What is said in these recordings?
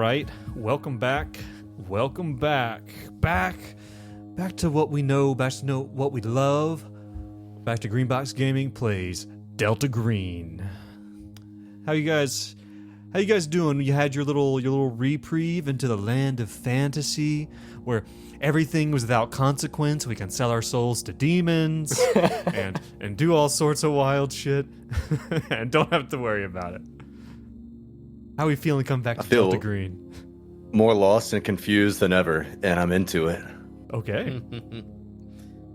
right. Welcome back. Welcome back. Back to what we know, back to know what we love. Back to Greenbox Gaming plays Delta Green. How you guys doing? You had your little reprieve into the land of fantasy where everything was without consequence. We can sell our souls to demons and do all sorts of wild shit and don't have to worry about it. How are we feeling come back to Delta Green? More lost and confused than ever, and I'm into it. Okay.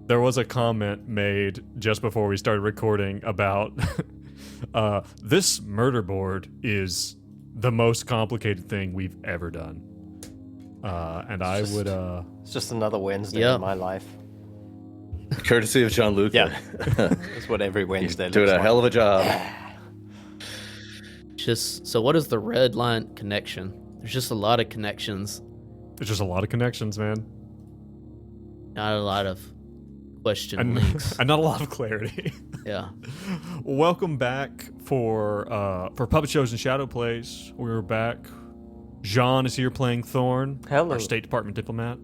There was a comment made just before we started recording about this murder board is the most complicated thing we've ever done. It's just another Wednesday in my life. Courtesy of Gianluca. Yeah. That's what every Wednesday looks doing a like. hell of a job. So what is the red line connection? There's just a lot of connections. There's just a lot of connections, man. Not a lot of question links. And not a lot of clarity. Yeah. Welcome back for Puppet Shows and Shadow Plays. We're back. Jean is here playing Thorn, Hello. our State Department diplomat.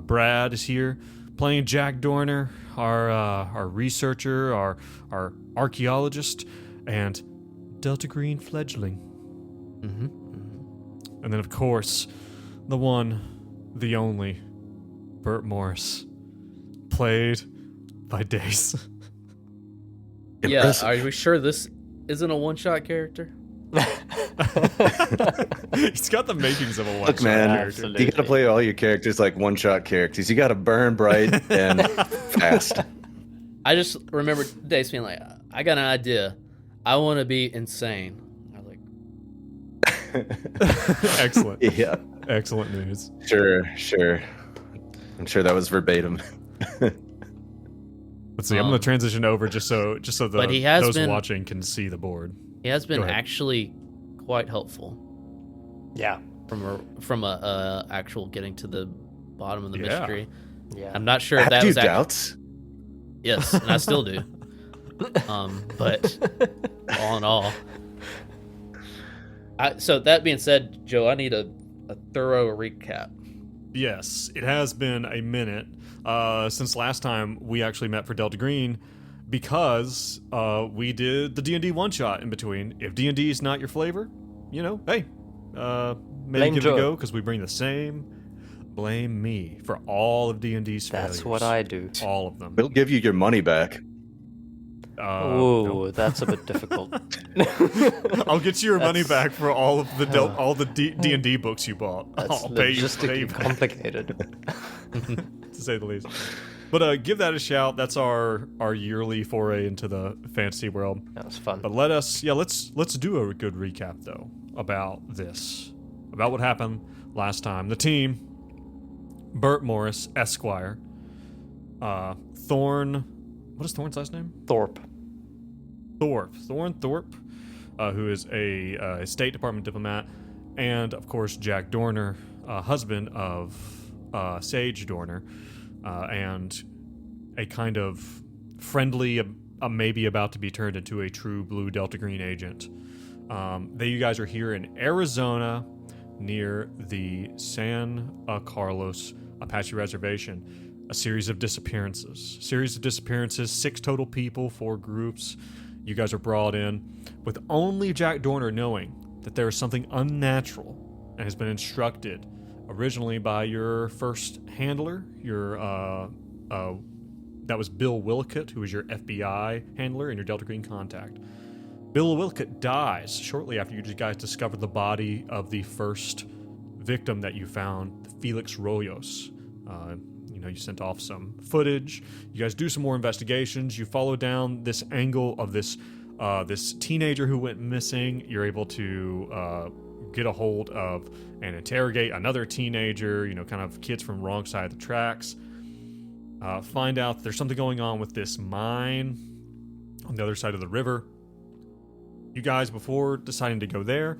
Brad is here playing Jack Dorner, our researcher, our archaeologist, and Delta Green fledgling. Mm-hmm. And then, of course, the one, the only, Burt Morris, played by Dace. Yeah, are we sure this isn't a one-shot character? He's got the makings of a one-shot Look, man, character. Absolutely. you gotta play all your characters like one-shot characters. You gotta burn bright and fast. I just remember Dace being like, I got an idea. I want to be insane. I was like, Excellent. Yeah, Excellent news. sure. I'm sure that was verbatim. Let's see. I'm going to transition over just so But he has those been- watching can see the board. he has been Go ahead. actually quite helpful Yeah. from a actual getting to the bottom of the Yeah. mystery. Yeah. I'm not sure I if that have was doubts. Yes, and I still do. But all in all, so that being said, Joe, I need a thorough recap. Yes, it has been a minute since last time we actually met for Delta Green because we did the D&D one-shot in between. If D&D is not your flavor, hey, maybe Blame give it Joe. a go because we bring the same. Blame me for all of D&D's failures. That's what I do. All of them. We'll give you your money back. Oh, nope. that's a bit difficult. I'll get you your money back for all of the all the D&D books you bought. That's I'll pay you logistically back, complicated. to say the least. But give that a shout. That's our yearly foray into the fantasy world. That was fun. But let's do a good recap though about what happened last time. The team: Burt Morris, Esquire, Thorn. What is Thorn's last name? Thorpe. Thorn Thorpe, who is a State Department diplomat, and of course Jack Dorner, husband of Sage Dorner, and a kind of friendly, maybe about to be turned into a true blue Delta Green agent. You guys are here in Arizona, near the San Carlos Apache Reservation. A series of disappearances. 6 total people, 4 groups. You guys are brought in with only Jack Dorner knowing that there is something unnatural and has been instructed originally by your first handler, that was Bill Willicott, who was your FBI handler and your Delta Green contact. Bill Willicott dies shortly after you guys discovered the body of the first victim that you found, Felix Royos. You sent off some footage. You guys do some more investigations. You follow down this angle of this teenager who went missing. You're able to get a hold of and interrogate another teenager, kind of kids from the wrong side of the tracks. Find out that there's something going on with this mine on the other side of the river. You guys, before deciding to go there,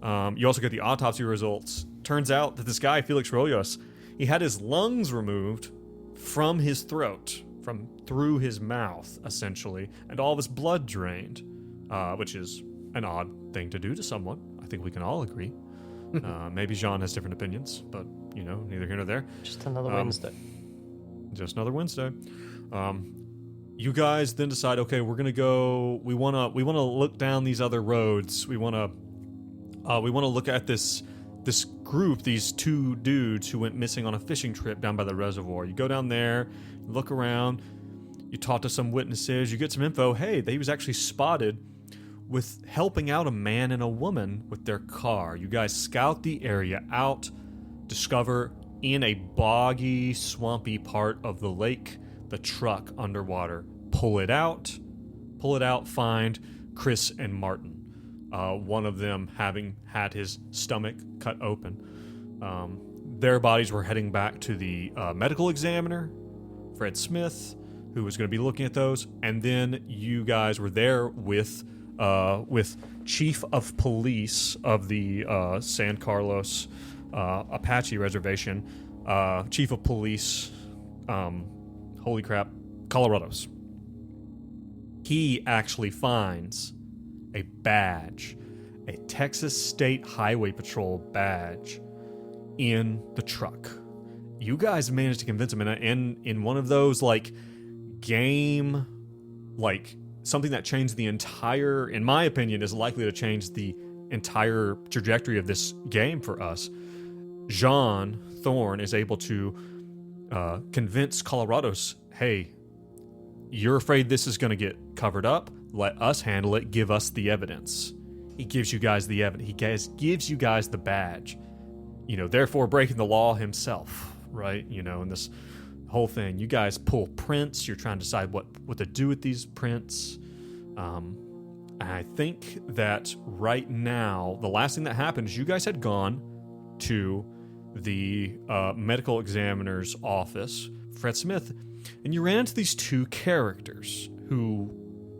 you also get the autopsy results. Turns out that this guy, Felix Royos, he had his lungs removed from his throat, through his mouth, essentially, and all of his blood drained, which is an odd thing to do to someone. I think we can all agree. Maybe Jean has different opinions, but neither here nor there. Just another Wednesday. Just another Wednesday. You guys then decide, okay, we're gonna go. We wanna look down these other roads. We wanna look at this group, these two dudes who went missing on a fishing trip down by the reservoir. You go down there, look around, you talk to some witnesses, you get some info. Hey, they was actually spotted with helping out a man and a woman with their car. You guys scout the area out, discover in a boggy, swampy part of the lake, the truck underwater. Pull it out, find Chris and Martin. One of them having had his stomach cut open. Their bodies were heading back to the medical examiner, Fred Smith, who was going to be looking at those. And then you guys were there with Chief of Police of the San Carlos Apache Reservation, Chief of Police, holy crap, Colorado's. He actually finds a badge, a Texas State Highway Patrol badge in the truck. You guys managed to convince him in one of those game, something that changed the entire, in my opinion, is likely to change the entire trajectory of this game for us. Jean Thorne is able to convince Colorado's, hey, you're afraid this is going to get covered up? Let us handle it. Give us the evidence. He gives you guys the evidence. He gives you guys the badge. Therefore breaking the law himself, right? In this whole thing, you guys pull prints. You're trying to decide what to do with these prints. I think that right now, the last thing that happened is you guys had gone to the medical examiner's office, Fred Smith, and you ran into these two characters who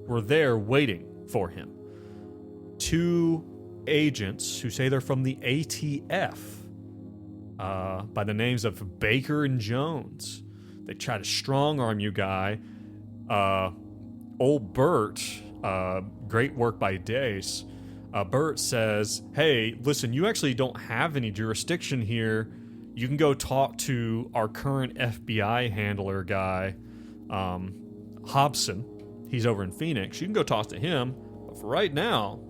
were there waiting for him. Two agents who say they're from the ATF, by the names of Baker and Jones. They try to strong-arm you guy. Old Bert, great work by Dace. Bert says, hey, listen, you actually don't have any jurisdiction here. You can go talk to our current FBI handler guy, Hobson. He's over in Phoenix. You can go talk to him. But for right now,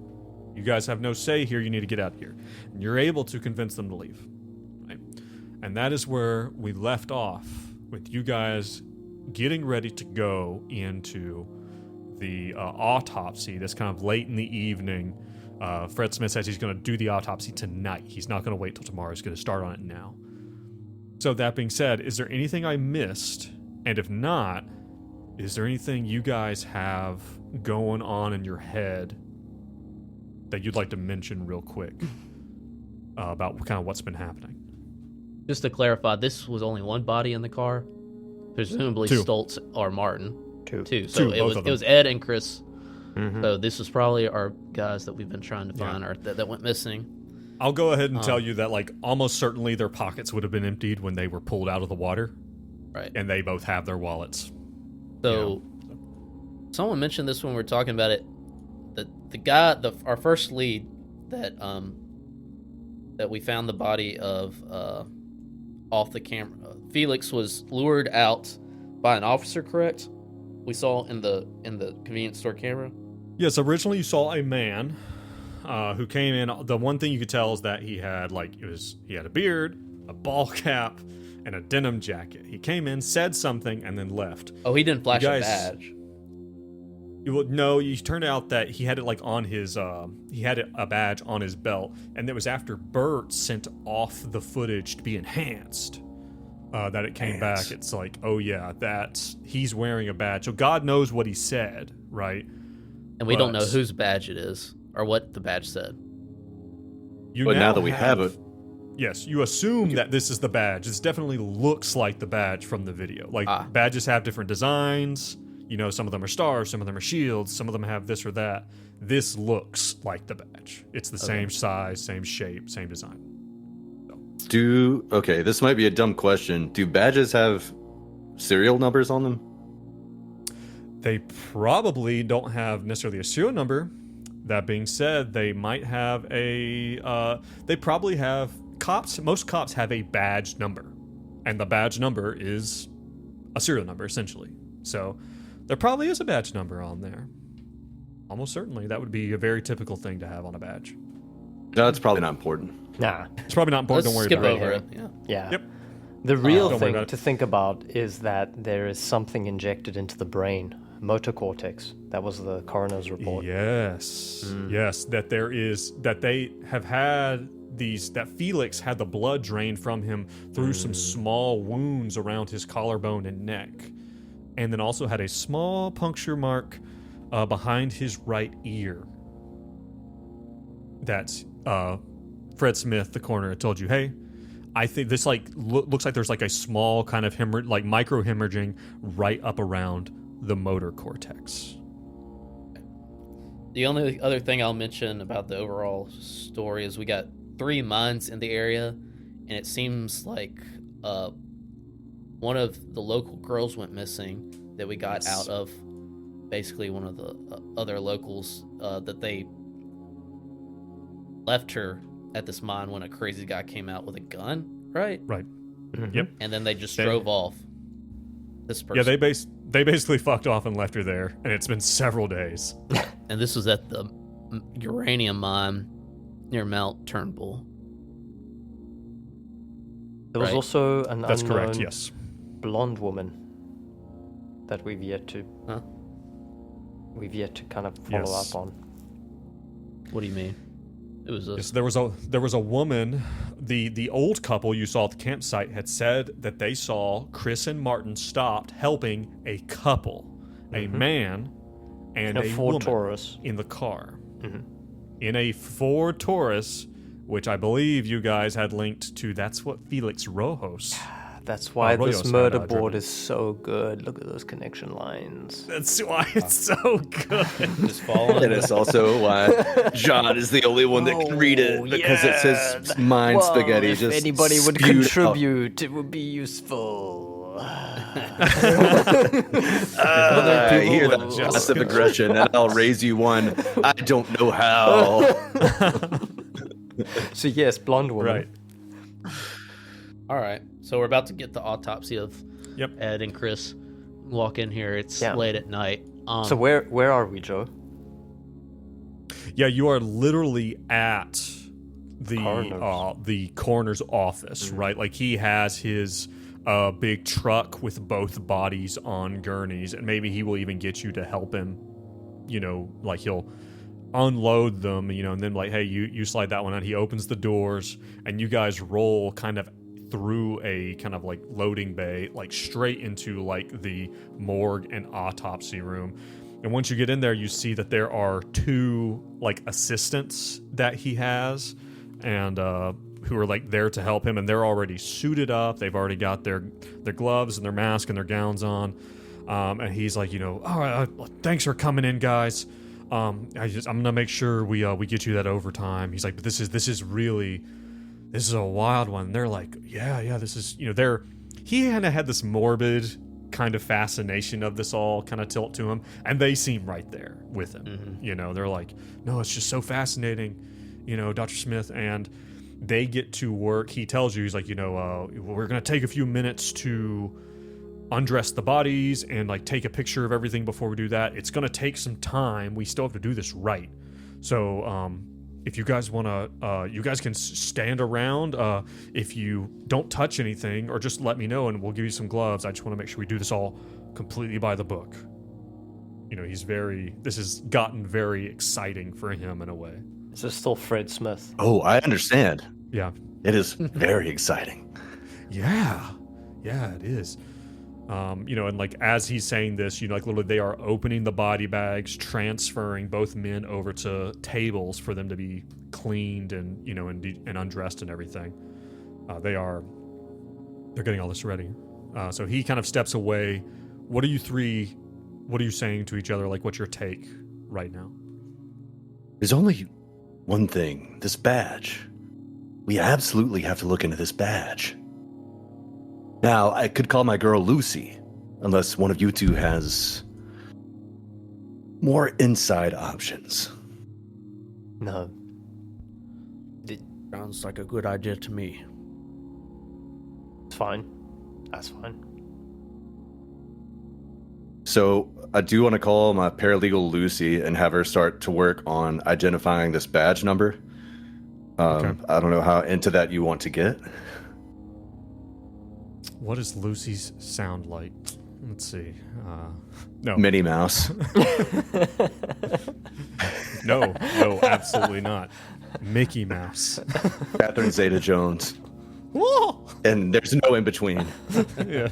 you guys have no say here. You need to get out of here. And you're able to convince them to leave. Right? And that is where we left off, with you guys getting ready to go into the autopsy. That's kind of late in the evening. Fred Smith says he's going to do the autopsy tonight. He's not going to wait till tomorrow. He's going to start on it now. So that being said, is there anything I missed? And if not, is there anything you guys have going on in your head that you'd like to mention real quick about kind of what's been happening? Just to clarify, this was only one body in the car, presumably Two. Stoltz or Martin. Two. So Two, it both of them. was Ed and Chris. Mm-hmm. So this was probably our guys that we've been trying to find, or that went missing. I'll go ahead and tell you that almost certainly their pockets would have been emptied when they were pulled out of the water. Right. And they both have their wallets. So someone mentioned this when we were talking about it. The guy, our first lead that we found the body of off the camera. Felix was lured out by an officer, correct? We saw in the convenience store camera. Yes, originally you saw a man who came in. The one thing you could tell is that he had he had a beard, a ball cap, and a denim jacket. He came in, said something, and then left. Oh, he didn't flash You a guys- badge. No, it turned out that he had it on his he had a badge on his belt, and it was after Bert sent off the footage to be enhanced that it came back. It's oh yeah, that he's wearing a badge. So God knows what he said, right? And we don't know But- whose badge it is or what the badge said. You But now that we have it, yes, you assume that this is the badge. This definitely looks like the badge from the video. Badges have different designs. Some of them are stars, some of them are shields, some of them have this or that. This looks like the badge. It's the same size, same shape, same design. okay, this might be a dumb question. Do badges have serial numbers on them? They probably don't have necessarily a serial number, That being said, they might have they probably have cops. Most cops have a badge number, and the badge number is a serial number essentially. So there probably is a badge number on there. Almost certainly, that would be a very typical thing to have on a badge. No, it's probably not important. Nah. It's probably not important. Let's Don't worry skip about over it. it. Yeah. Yeah. Yep. The real Don't worry thing about it. to think about is that there is something injected into the brain, motor cortex. That was the coroner's report. Yes. Yes, that they have had that Felix had the blood drained from him through some small wounds around his collarbone and neck. And then also had a small puncture mark behind his right ear. That's Fred Smith, the coroner, had told you, hey, I think this looks like there's like a small kind of micro hemorrhaging right up around the motor cortex. The only other thing I'll mention about the overall story is we got 3 mines in the area, and it seems like one of the local girls went missing that we got out of basically one of the other locals that they left her at this mine when a crazy guy came out with a gun, right? Right. Mhm. Yep. And then they just drove off. This person. Yeah, they basically fucked off and left her there, and it's been several days. And this was at the uranium mine near Mount Turnbull. There was Right. also an That's unknown correct. Yes. blonde woman that we've yet to Huh? kind of follow Yes. up on. What do you mean? It was a Yes, there was a woman. The old couple you saw at the campsite had said that they saw Chris and Martin stopped helping a couple, a man and A a Ford woman Taurus. in the car. Mhm. In a Ford Taurus, which I believe you guys had linked to. That's what Felix Rojos. That's why Royos this had, murder driven. board is so good. Look at those connection lines. That's why it's so good. just following. And it's also why John is the only one that can read it because it says mind Well, spaghetti. if Just anybody would spewed out. contribute, it would be useful. I hear that will- passive aggression, and I'll raise you one. I don't know how. So yes, blonde woman. Right. All right, so we're about to get the autopsy of Yep. Ed and Chris. Walk in here. It's Yeah. late at night. So where are we, Joe? Yeah, you are literally at Coroner's. the coroner's office, right? Like he has his big truck with both bodies on gurneys, and maybe he will even get you to help him. You know, like he'll unload them, you know, and then like, hey, you slide that one out. He opens the doors, and you guys roll kind of through a kind of like loading bay, like straight into like the morgue and autopsy room. And once you get in there, you see that there are 2 like assistants that he has, and who are like there to help him, and they're already suited up. They've already got their gloves and their mask and their gowns on. And he's like, you know, all right, thanks for coming in, guys. I'm gonna make sure we get you that overtime. He's like, but this is a wild one. And they're like, yeah, this is, you know, he kind of had this morbid kind of fascination of this all kind of tilt to him, and they seem right there with him. Mm-hmm. You know, they're like, no, it's just so fascinating, you know, Dr. Smith. And they get to work. He tells you, he's like, you know, we're gonna take a few minutes to undress the bodies and like take a picture of everything before we do that. It's gonna take some time. We still have to do this right. So if you guys want to, you guys can stand around. If you don't touch anything, or just let me know and we'll give you some gloves. I just want to make sure we do this all completely by the book. You know, this has gotten very exciting for him in a way. Is this still Fred Smith? Oh, I understand. Yeah. It is very exciting. Yeah, it is. You know, and like as he's saying this, you know, like literally they are opening the body bags, transferring both men over to tables for them to be cleaned and, you know, and undressed and everything. They're getting all this ready. So he kind of steps away. What are you saying to each other? Like, what's your take right now? There's only one thing. This badge. We absolutely have to look into this badge. Now, I could call my girl Lucy, unless one of you two has more inside options. No. Sounds like a good idea to me. It's fine. That's fine. So I do want to call my paralegal Lucy and have her start to work on identifying this badge number. Okay. I don't know how into that you want to get. What does Lucy's sound like? Let's see. No. Minnie Mouse. No, absolutely not. Mickey Mouse. Catherine Zeta-Jones. Whoa! And there's no in between. Yeah.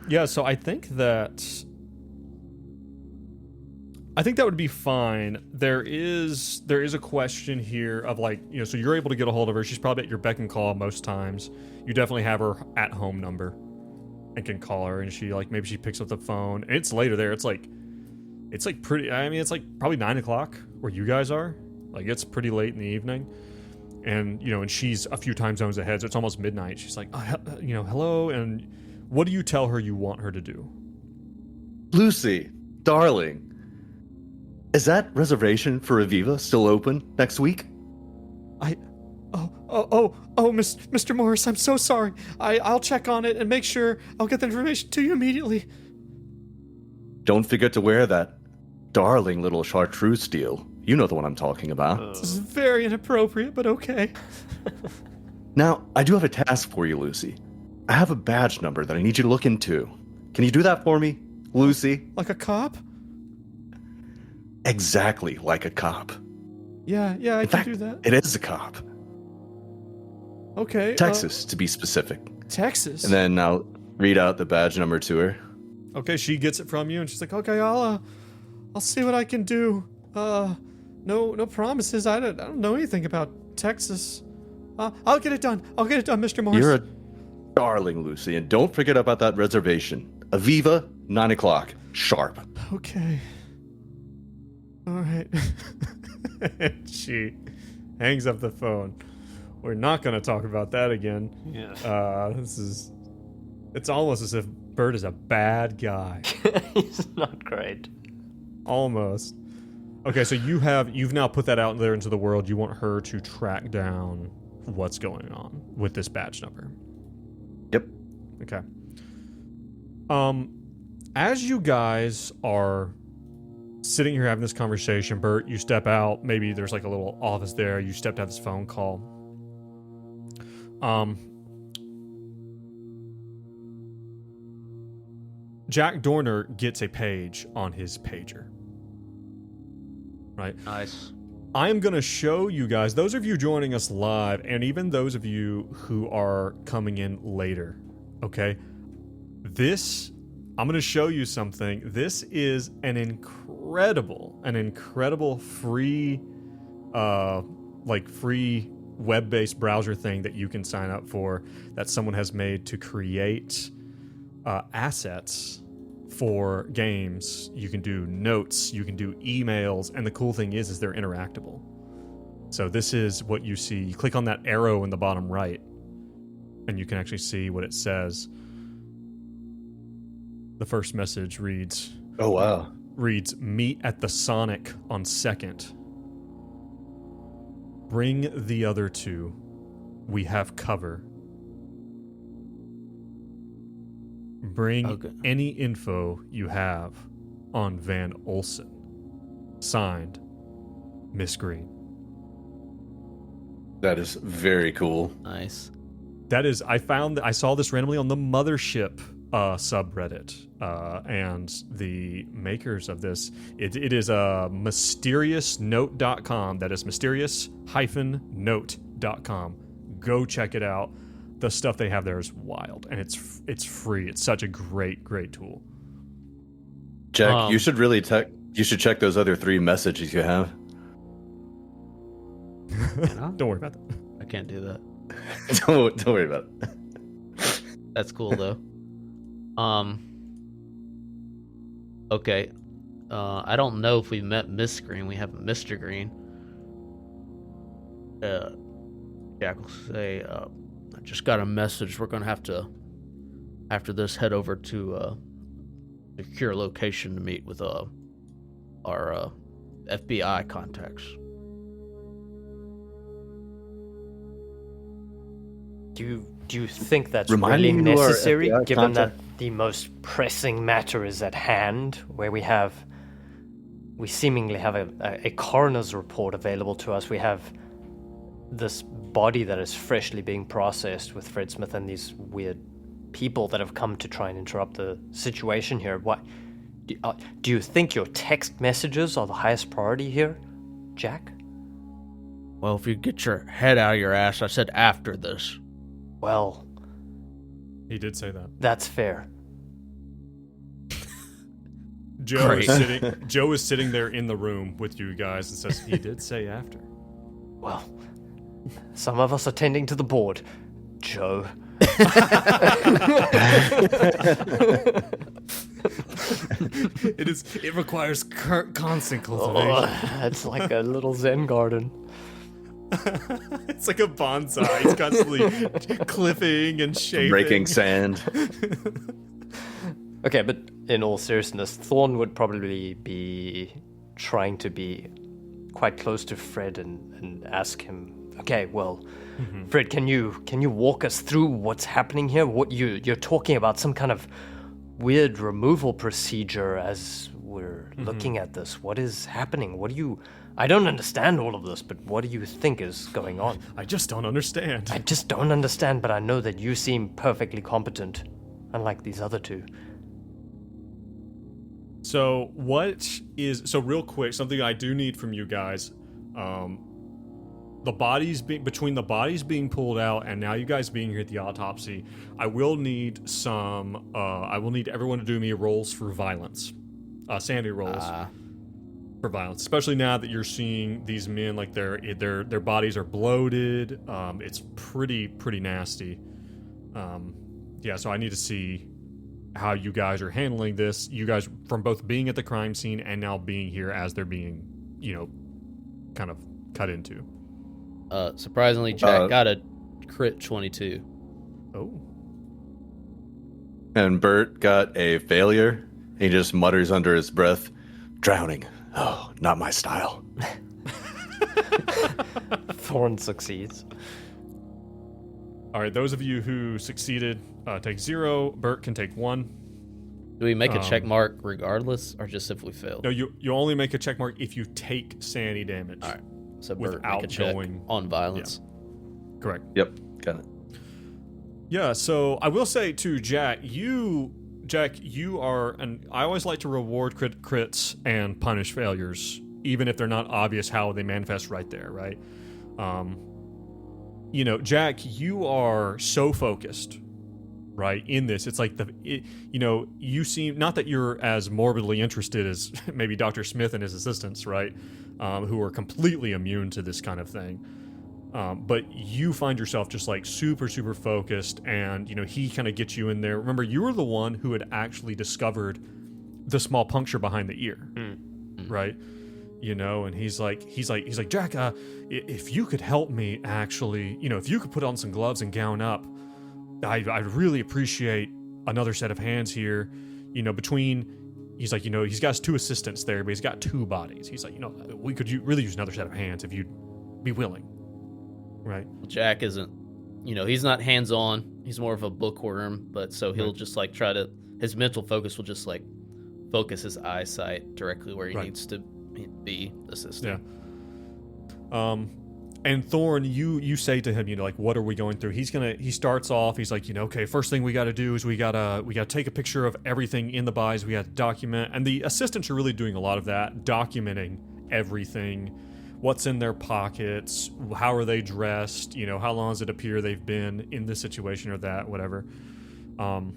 Yeah, so I think that would be fine. There is a question here of like, so you're able to get a hold of her. She's probably at your beck and call most times. You definitely have her at home number and can call her, and she maybe she picks up the phone. And it's later there. It's like pretty, I mean, it's like probably 9 o'clock where you guys are. Like it's pretty late in the evening. And, and she's a few time zones ahead, so it's almost midnight. She's like, hello. And what do you tell her you want her to do? Lucy, darling, is that reservation for Aviva still open next week? Mr. Morris, I'm so sorry. I'll check on it and make sure I'll get the information to you immediately. Don't forget to wear that darling little chartreuse steel. You know the one I'm talking about. This is very inappropriate, but okay. Now, I do have a task for you, Lucy. I have a badge number that I need you to look into. Can you do that for me, Lucy? Like a cop? Exactly like a cop. Yeah, I In can fact, do that. it is a cop. Okay. Texas, to be specific. Texas. And then I'll read out the badge number to her. Okay, she gets it from you, and she's like, "Okay, I'll see what I can do. No promises. I don't know anything about Texas. I'll get it done. Mr. Morris." You're a darling, Lucy, and don't forget about that reservation. Aviva, 9 o'clock, sharp. Okay. All right. And she hangs up the phone. We're not going to talk about that again. Yeah. It's almost as if Bert is a bad guy. He's not great. Almost. Okay, so you've now put that out there into the world. You want her to track down what's going on with this badge number. Yep. Okay. As you guys are sitting here having this conversation, Bert, you step out. Maybe there's like a little office there. You stepped out this phone call. Jack Dorner gets a page on his pager. Right? Nice. I am going to show you guys, those of you joining us live, and even those of you who are coming in later, okay? I'm going to show you something. This is an incredible free, free web-based browser thing that you can sign up for that someone has made to create assets for games. You can do notes, you can do emails, and the cool thing is they're interactable. So this is what you see. You click on that arrow in the bottom right, and you can actually see what it says. The first message reads, Oh, wow. meet at the Sonic on 2nd. Bring the other two. We have cover. Bring any info you have on Van Olsen. Signed, Miss Green. That is very cool. Nice. That is, I saw this randomly on the Mothership subreddit, and the makers of this, it is mysteriousnote.com. That is mysterious-note.com. Go check it out. The stuff they have there is wild, and it's free. It's such a great tool. Jack, you should really you should check those other 3 messages you have. Don't worry about that. I can't do that. don't worry about it. That's cool though. Okay. I don't know if we've met Miss Green. We haven't Mr. Green. Jack will say, I just got a message. We're gonna have to, after this, head over to secure location to meet with our FBI contacts. Do you think that's Remind really me who our necessary, FBI given that contact- the most pressing matter is at hand, where we seemingly have a coroner's report available to us. We have this body that is freshly being processed with Fred Smith and these weird people that have come to try and interrupt the situation here. What do you think your text messages are the highest priority here, Jack? Well, if you get your head out of your ass, I said after this. Well, He did say that. that's fair. Joe is Great. sitting there in the room with you guys and says he did say after. Well, some of us are tending to the board, Joe. It requires constant Oh, cultivation. it's like a little Zen garden. It's like a bonsai. It's constantly clipping and shaping. Breaking sand. Okay, but in all seriousness, Thorn would probably be trying to be quite close to Fred and ask him, okay, well, Fred, can you walk us through what's happening here? What you're talking about some kind of weird removal procedure as we're looking at this. What is happening? I don't understand all of this, but what do you think is going on? I just don't understand. I just don't understand, but I know that you seem perfectly competent, unlike these other two. So real quick, something I do need from you guys, between the bodies being pulled out and now you guys being here at the autopsy, I will need everyone to do me rolls for violence, sanity rolls for violence, especially now that you're seeing these men like their bodies are bloated. It's pretty nasty. So I need to see how you guys are handling this. You guys from both being at the crime scene and now being here as they're being, kind of cut into. Surprisingly, Jack got a crit 22. Oh. And Bert got a failure. He just mutters under his breath, drowning. Oh, not my style. Thorn succeeds. All right, those of you who succeeded take 0. Bert can take 1. Do we make a check mark regardless, or just if we failed? No, you only make a check mark if you take sanity damage. All right. So Bert, Without make a check going- on violence. Correct. Yep, got it. Yeah, so I will say to Jack, you are, and I always like to reward crits and punish failures, even if they're not obvious how they manifest right there, right? Jack, you are so focused, right, in this. It's like you seem, not that you're as morbidly interested as maybe Dr. Smith and his assistants, right, who are completely immune to this kind of thing. But you find yourself just like super focused, and he kind of gets you in there. Remember, you were the one who had actually discovered the small puncture behind the ear, right? And he's like, Jack, if you could help me, actually, if you could put on some gloves and gown up, I'd really appreciate another set of hands here. He's like, he's got his 2 assistants there, but he's got 2 bodies. He's like, we could really use another set of hands if you'd be willing. Right. Jack isn't, he's not hands-on. He's more of a bookworm, but so he'll just like his mental focus will just like focus his eyesight directly where he needs to be assistant. Yeah. And Thorn, you say to him, like, what are we going through? He starts off, he's like, okay, first thing we got to do is we got to take a picture of everything in the bodies. We got to document, and the assistants are really doing a lot of that, documenting everything. What's in their pockets? How are they dressed? How long does it appear they've been in this situation or that, whatever. And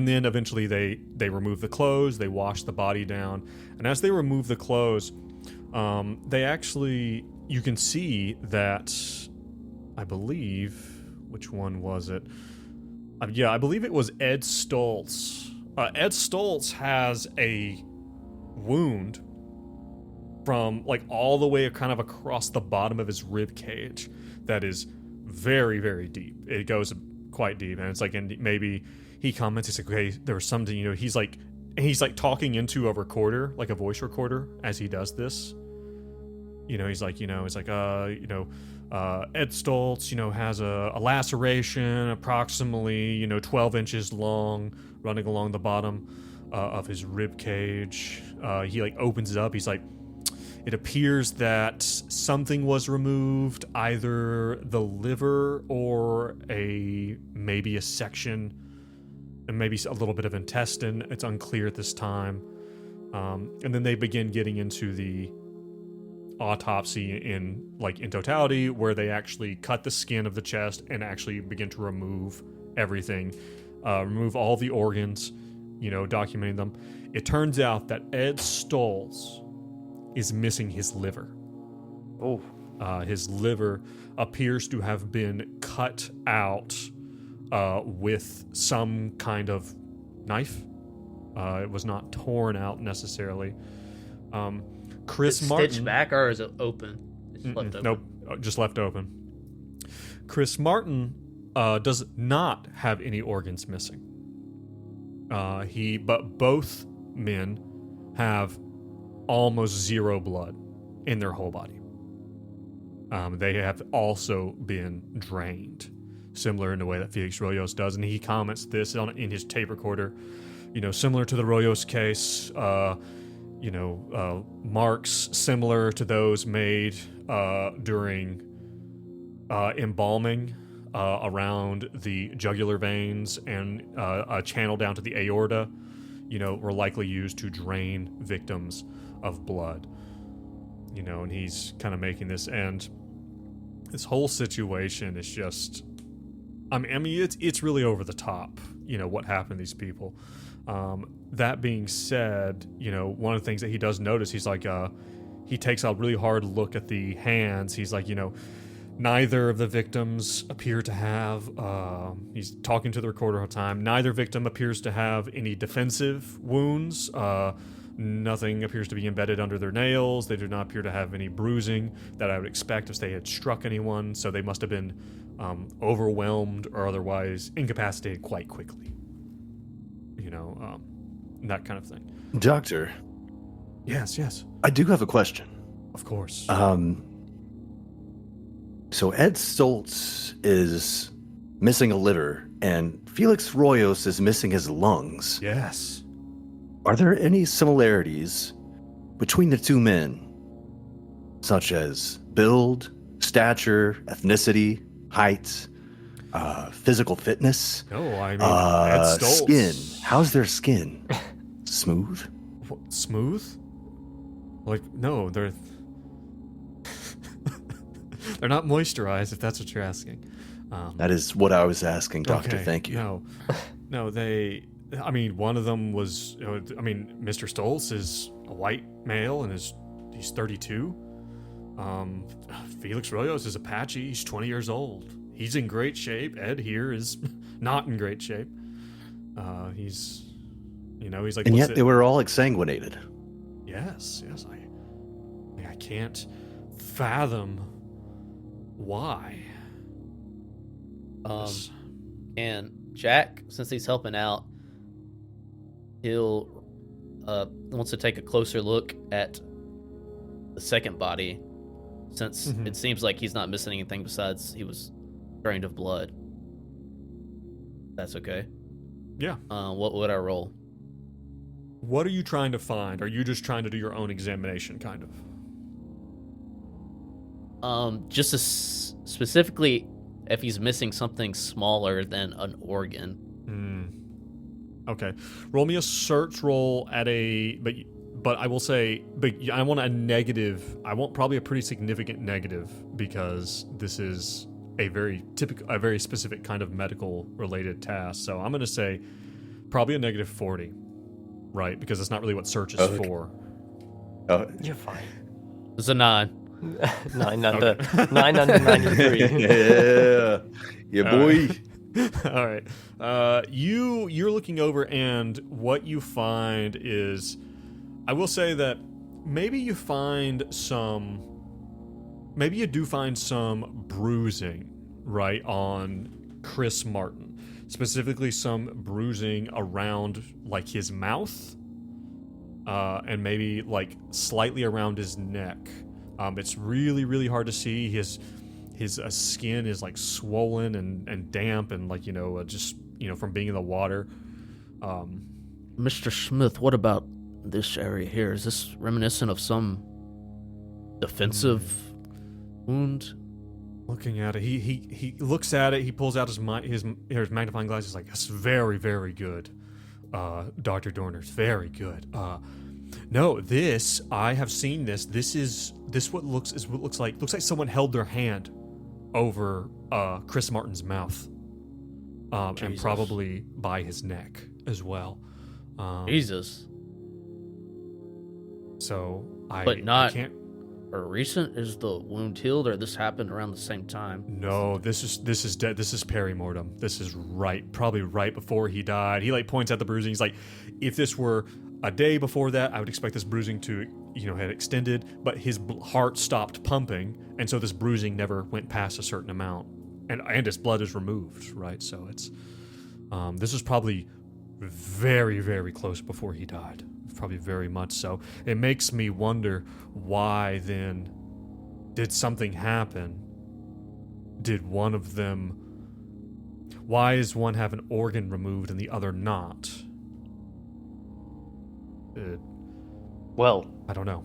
then eventually they remove the clothes, they wash the body down, and as they remove the clothes, they actually, you can see that, I believe, which one was it? I believe it was Ed Stoltz. Ed Stoltz has a wound from like all the way kind of across the bottom of his rib cage that is very, very deep. It goes quite deep, and it's like, and maybe he comments, he's like, okay, there was something, he's like, he's like talking into a recorder, like a voice recorder, as he does this. He's like, Ed Stoltz, has a laceration approximately, 12 inches long, running along the bottom of his rib cage. He like opens it up. He's like, it appears that something was removed, either the liver or maybe a section, and maybe a little bit of intestine. It's unclear at this time. And then they begin getting into the autopsy in totality, where they actually cut the skin of the chest and actually begin to remove everything, remove all the organs, documenting them. It turns out that Ed Stoltz is missing his liver. Oh. His liver appears to have been cut out with some kind of knife. It was not torn out necessarily. Chris Is it Martin. stitched back, or is it open? It's left open. Nope, just left open. Chris Martin does not have any organs missing. But both men have almost zero blood in their whole body. They have also been drained, similar in the way that Felix Royos does, and he comments this in his tape recorder. Similar to the Royos case, marks similar to those made during embalming around the jugular veins and a channel down to the aorta, were likely used to drain victims of blood. And he's kind of making this, and this whole situation is just, it's really over the top, what happened to these people. That being said, one of the things that he does notice, he's like, he takes a really hard look at the hands. He's like, neither of the victims appear to have, he's talking to the recorder all the time, neither victim appears to have any defensive wounds. Nothing appears to be embedded under their nails. They do not appear to have any bruising that I would expect if they had struck anyone, so they must have been overwhelmed or otherwise incapacitated quite quickly. That kind of thing. Doctor. Yes. I do have a question. Of course. So Ed Stoltz is missing a liver, and Felix Royos is missing his lungs. Yes. Are there any similarities between the two men, such as build, stature, ethnicity, height, physical fitness? No, Ed Stoltz. Skin. How's their skin? Smooth? What, smooth? No, they're they're not moisturized, if that's what you're asking. That is what I was asking, Doctor. Okay, Thank you. No, one of them was, Mr. Stoltz is a white male and he's 32. Felix Royos is Apache. He's 20 years old. He's in great shape. Ed here is not in great shape. He's like, and yet they were all exsanguinated. Yes. I can't fathom why. And Jack, since he's helping out, he'll wants to take a closer look at the second body, since it seems like he's not missing anything besides he was drained of blood. That's okay. Yeah. What would I roll? What are you trying to find? Are you just trying to do your own examination, kind of? Just specifically if he's missing something smaller than an organ. Okay. Roll me a search roll at but I will say, I want a negative. I want probably a pretty significant negative, because this is a very specific kind of medical related task. So I'm going to say probably a negative 40, right? Because it's not really what search is for. You're fine. It's a 9. 9 under 93. Yeah, boy. All right. You're looking over, and what you find is, I will say that maybe you do find some bruising, right, on Chris Martin. Specifically some bruising around his mouth and maybe like slightly around his neck. It's really, really hard to see. His skin is like swollen and damp and like just from being in the water. Mr. Smith, what about this area here? Is this reminiscent of some defensive wound? Looking at it, he looks at it. He pulls out his magnifying glass. He's like, "That's very, very good, Dr. Dorner. It's very good." No, this I have seen this. This what looks like someone held their hand over Chris Martin's mouth, and probably by his neck as well. Jesus. So I can't. Or recent? Is the wound healed, or this happened around the same time? No, this is dead. This is peri-mortem. This is probably right before he died. He like points at the bruising. He's like, if this were a day before that, I would expect this bruising to had extended, but his heart stopped pumping, and so this bruising never went past a certain amount, and his blood is removed. Right, so it's this is probably very, very close before he died. Probably very much so. It makes me wonder, why then did something happen? Did one of them... Why does one have an organ removed and the other not? Well, I don't know.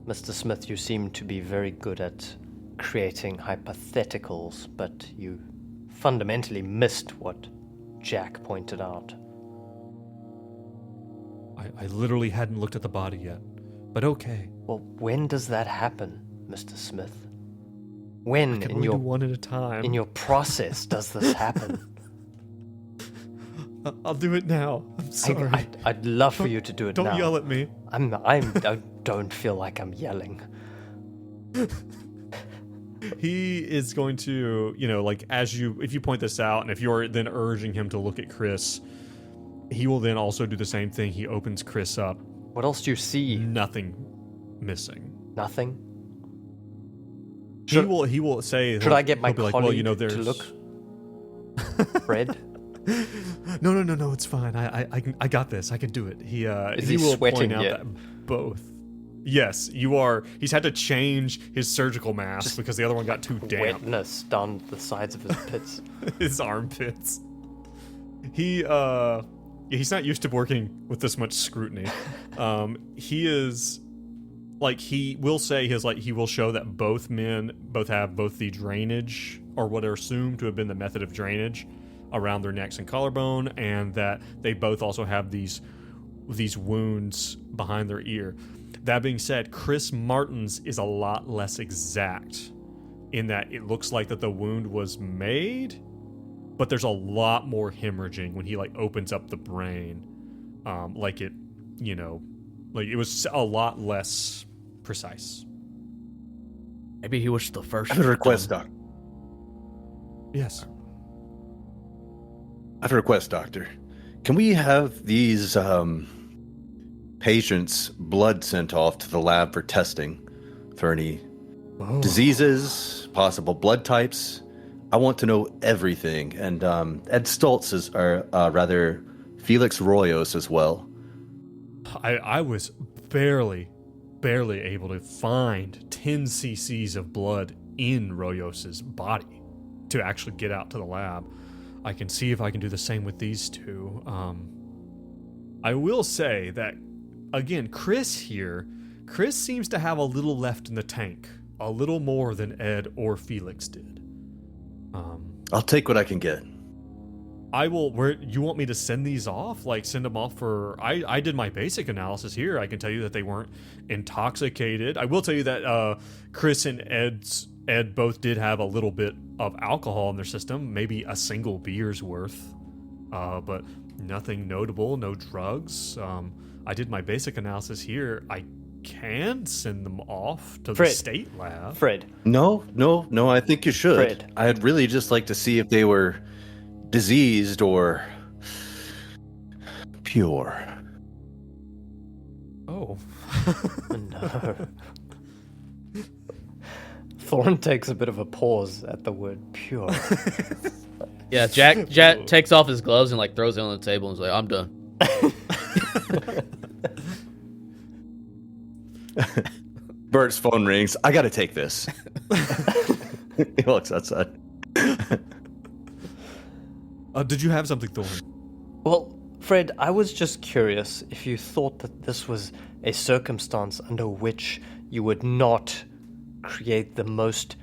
Mr. Smith, you seem to be very good at creating hypotheticals, but you fundamentally missed what Jack pointed out. I literally hadn't looked at the body yet, but okay. Well, when does that happen, Mr. Smith? When in your one at a time in your process does this happen? I'll do it now. I'm sorry. I'd love for you to do it now. Don't yell at me. I don't feel like I'm yelling. He is going to, if you point this out, and if you're then urging him to look at Chris, he will then also do the same thing. He opens Chris up. What else do you see? Nothing missing. Nothing? He will say... Should I get my colleague to look? Fred? No, it's fine. I got this. I can do it. He will sweating point out yet? that both... Yes, you are. He's had to change his surgical mask because the other one got too damp. Wetness down the sides of his pits. His armpits. He's not used to working with this much scrutiny. He is he will say he will show that both men have the drainage, or what are assumed to have been the method of drainage, around their necks and collarbone, and that they both also have these wounds behind their ear. That being said, Chris Martin's is a lot less exact in that it looks like that the wound was made, but there's a lot more hemorrhaging when he opens up the brain. It was a lot less precise. Maybe he was the first. I have a request, Doc. Yes. I have a request, Doctor. Can we have these patients' blood sent off to the lab for testing for any diseases, possible blood types? I want to know everything. And Ed Stoltz rather Felix Royos as well. I was barely able to find 10 cc's of blood in Royos's body to actually get out to the lab. I can see if I can do the same with these two. I will say that, again, Chris seems to have a little left in the tank. A little more than Ed or Felix did. I'll take what I can get. I will. You want me to send these off? Send them off for... I did my basic analysis here. I can tell you that they weren't intoxicated. I will tell you that Chris and Ed both did have a little bit of alcohol in their system, maybe a single beer's worth, but nothing notable, no drugs. I did my basic analysis here. I can send them off to the state lab. Fred. No, I think you should. Fred. I'd really just like to see if they were diseased or pure. Oh. No. Thorn takes a bit of a pause at the word pure. Yeah, Jack takes off his gloves and throws it on the table and is like, I'm done. Bert's phone rings. I gotta take this. He looks outside. Did you have something, Thorn? Well, Fred, I was just curious if you thought that this was a circumstance under which you would not create the most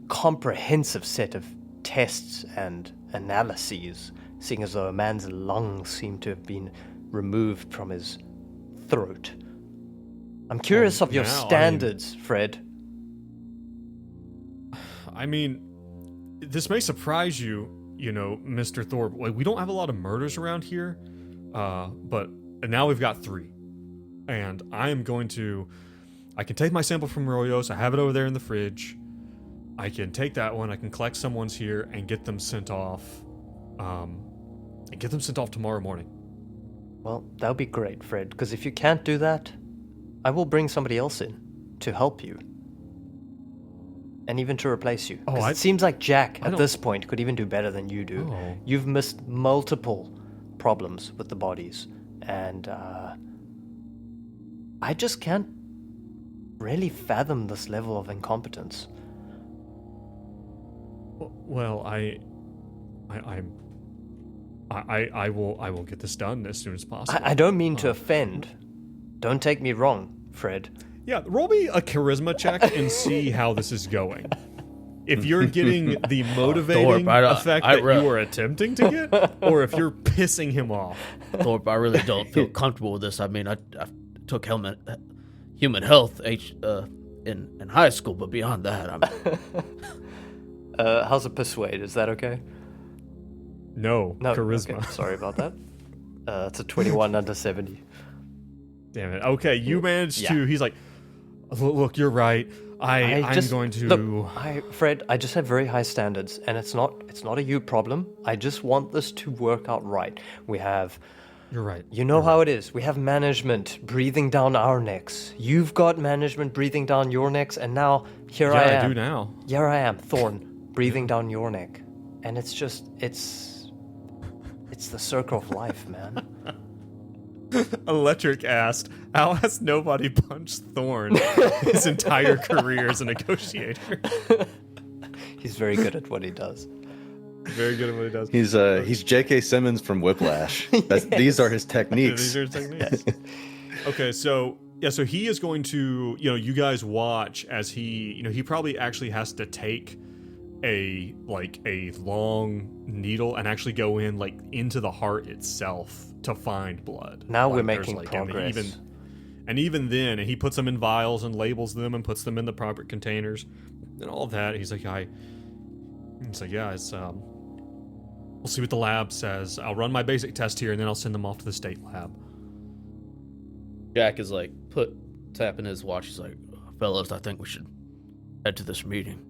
comprehensive set of tests and analyses, seeing as though a man's lungs seem to have been removed from his throat. I'm curious of your standards, Fred. I mean, this may surprise you, Mr. Thorpe. Like, we don't have a lot of murders around here, but now we've got 3. And I can take my sample from Royos, I have it over there in the fridge. I can take that one, I can collect someone's here and get them sent off, tomorrow morning. Well, that would be great, Fred, because if you can't do that, I will bring somebody else in to help you. And even to replace you. It seems like Jack, at this point, could even do better than you do. Oh. You've missed multiple problems with the bodies, and I just can't really fathom this level of incompetence. Well, I will get this done as soon as possible. I don't mean to offend. Don't take me wrong, Fred. Yeah, roll me a charisma check and see how this is going. If you're getting the motivating effect that you were attempting to get, or if you're pissing him off. Thorpe, I really don't feel comfortable with this. I mean, I took human health in high school, but beyond that, I'm... How's a persuade? Is that okay? No, charisma. Okay. Sorry about that. It's a 21 under 70. Damn it. Okay, you managed to... He's like, look, you're right. I'm going to... Look, Fred, I just have very high standards, and it's not a you problem. I just want this to work out right. We have... You're right. You know how it is. We have management breathing down our necks. You've got management breathing down your necks, and now here I am. Yeah, I do now. Here I am, Thorn, breathing down your neck. And it's just... It's the circle of life, man. Electric asked, how has nobody punched Thorn his entire career as a negotiator? He's very good at what he does. Very good at what he does. He's J.K. Simmons from Whiplash. Yes. These are his techniques. These are his techniques. Okay, so he is going to, you guys watch as he probably actually has to take a long needle and actually go in into the heart itself to find blood. Now we're making progress. Even then, he puts them in vials and labels them and puts them in the proper containers and all of that. He's like, yeah, it's we'll see what the lab says. I'll run my basic test here and then I'll send them off to the state lab. Jack is tapping his watch. He's like, fellas, I think we should head to this meeting.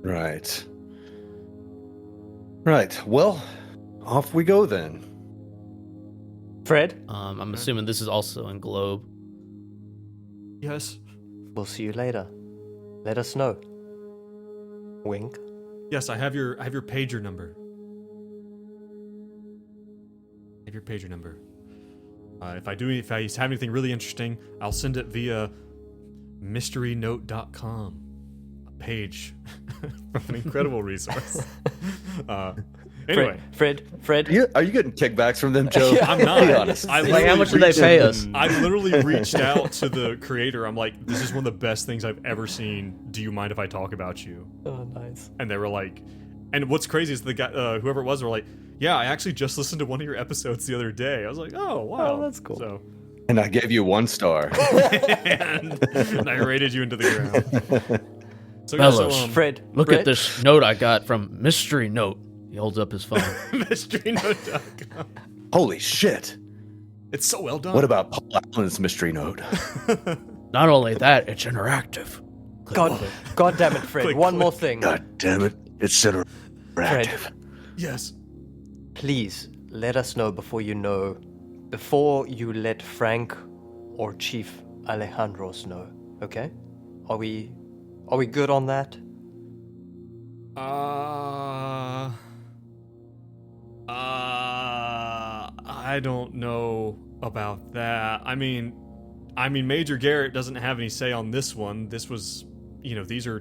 Right. Well, off we go then. Fred? I'm assuming this is also in Globe. Yes. We'll see you later. Let us know. Wink. Yes, I have your pager number. I have your pager number. If I have anything really interesting, I'll send it via mysterynote.com. A page of an incredible resource. Anyway, Fred. Are you getting kickbacks from them, Joe? I'm not. Be honest. How much do they pay us? I literally reached out to the creator. I'm like, this is one of the best things I've ever seen. Do you mind if I talk about you? Oh, nice. And they were like, and what's crazy is the guy, whoever it was, were like, yeah, I actually just listened to one of your episodes the other day. I was like, oh, wow. Oh, that's cool. So, And I gave you 1 star. and I rated you into the ground. So, Fellas, Fred, look at this note I got from Mystery Note. He holds up his phone. mysterynote.com. Holy shit. It's so well done. What about Paul Allen's mystery note? Not only that, it's interactive. God damn it, Fred. Click, One click. more thing. God damn it. It's interactive. Yes. Please let us know before you let Frank or Chief Alejandros know. Okay? Are we good on that? I don't know about that. I mean, Major Garrett doesn't have any say on this one. This was, these are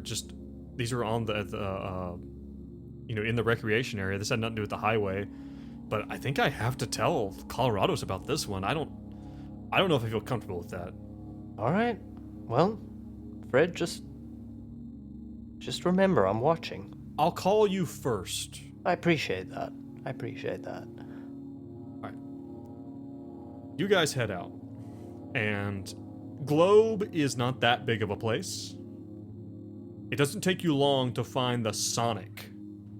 on the in the recreation area. This had nothing to do with the highway. But I think I have to tell Colorado's about this one. I don't know if I feel comfortable with that. All right. Well, Fred, just remember I'm watching. I'll call you first. I appreciate that. All right. You guys head out. And Globe is not that big of a place. It doesn't take you long to find the Sonic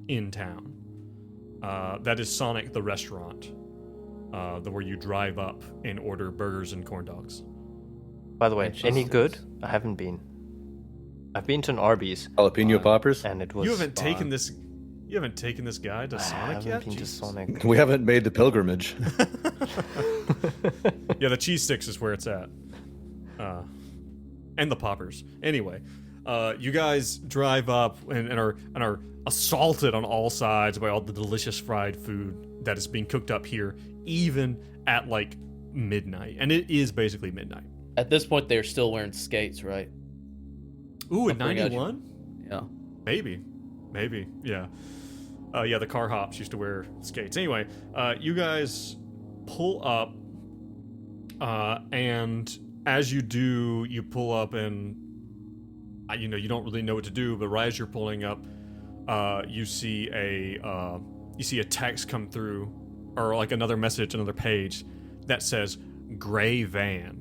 in town. That is Sonic the restaurant. Where you drive up and order burgers and corn dogs. By the way, any good? I haven't been. I've been to an Arby's. Jalapeno poppers? And it was You haven't fun. taken this guy to I Sonic haven't yet? been to Jeez. Sonic. We haven't made the pilgrimage. Yeah, the cheese sticks is where it's at. And the poppers. Anyway, you guys drive up and are assaulted on all sides by all the delicious fried food that is being cooked up here, even at like midnight. And it is basically midnight. At this point, they're still wearing skates, right? Ooh, at I forgot you- 91? Yeah. Maybe, yeah. Yeah, the car hops used to wear skates. Anyway, you guys pull up, and as you do, you pull up and, you don't really know what to do, but right as you're pulling up, you see a text come through, or like another message, another page, that says, gray van.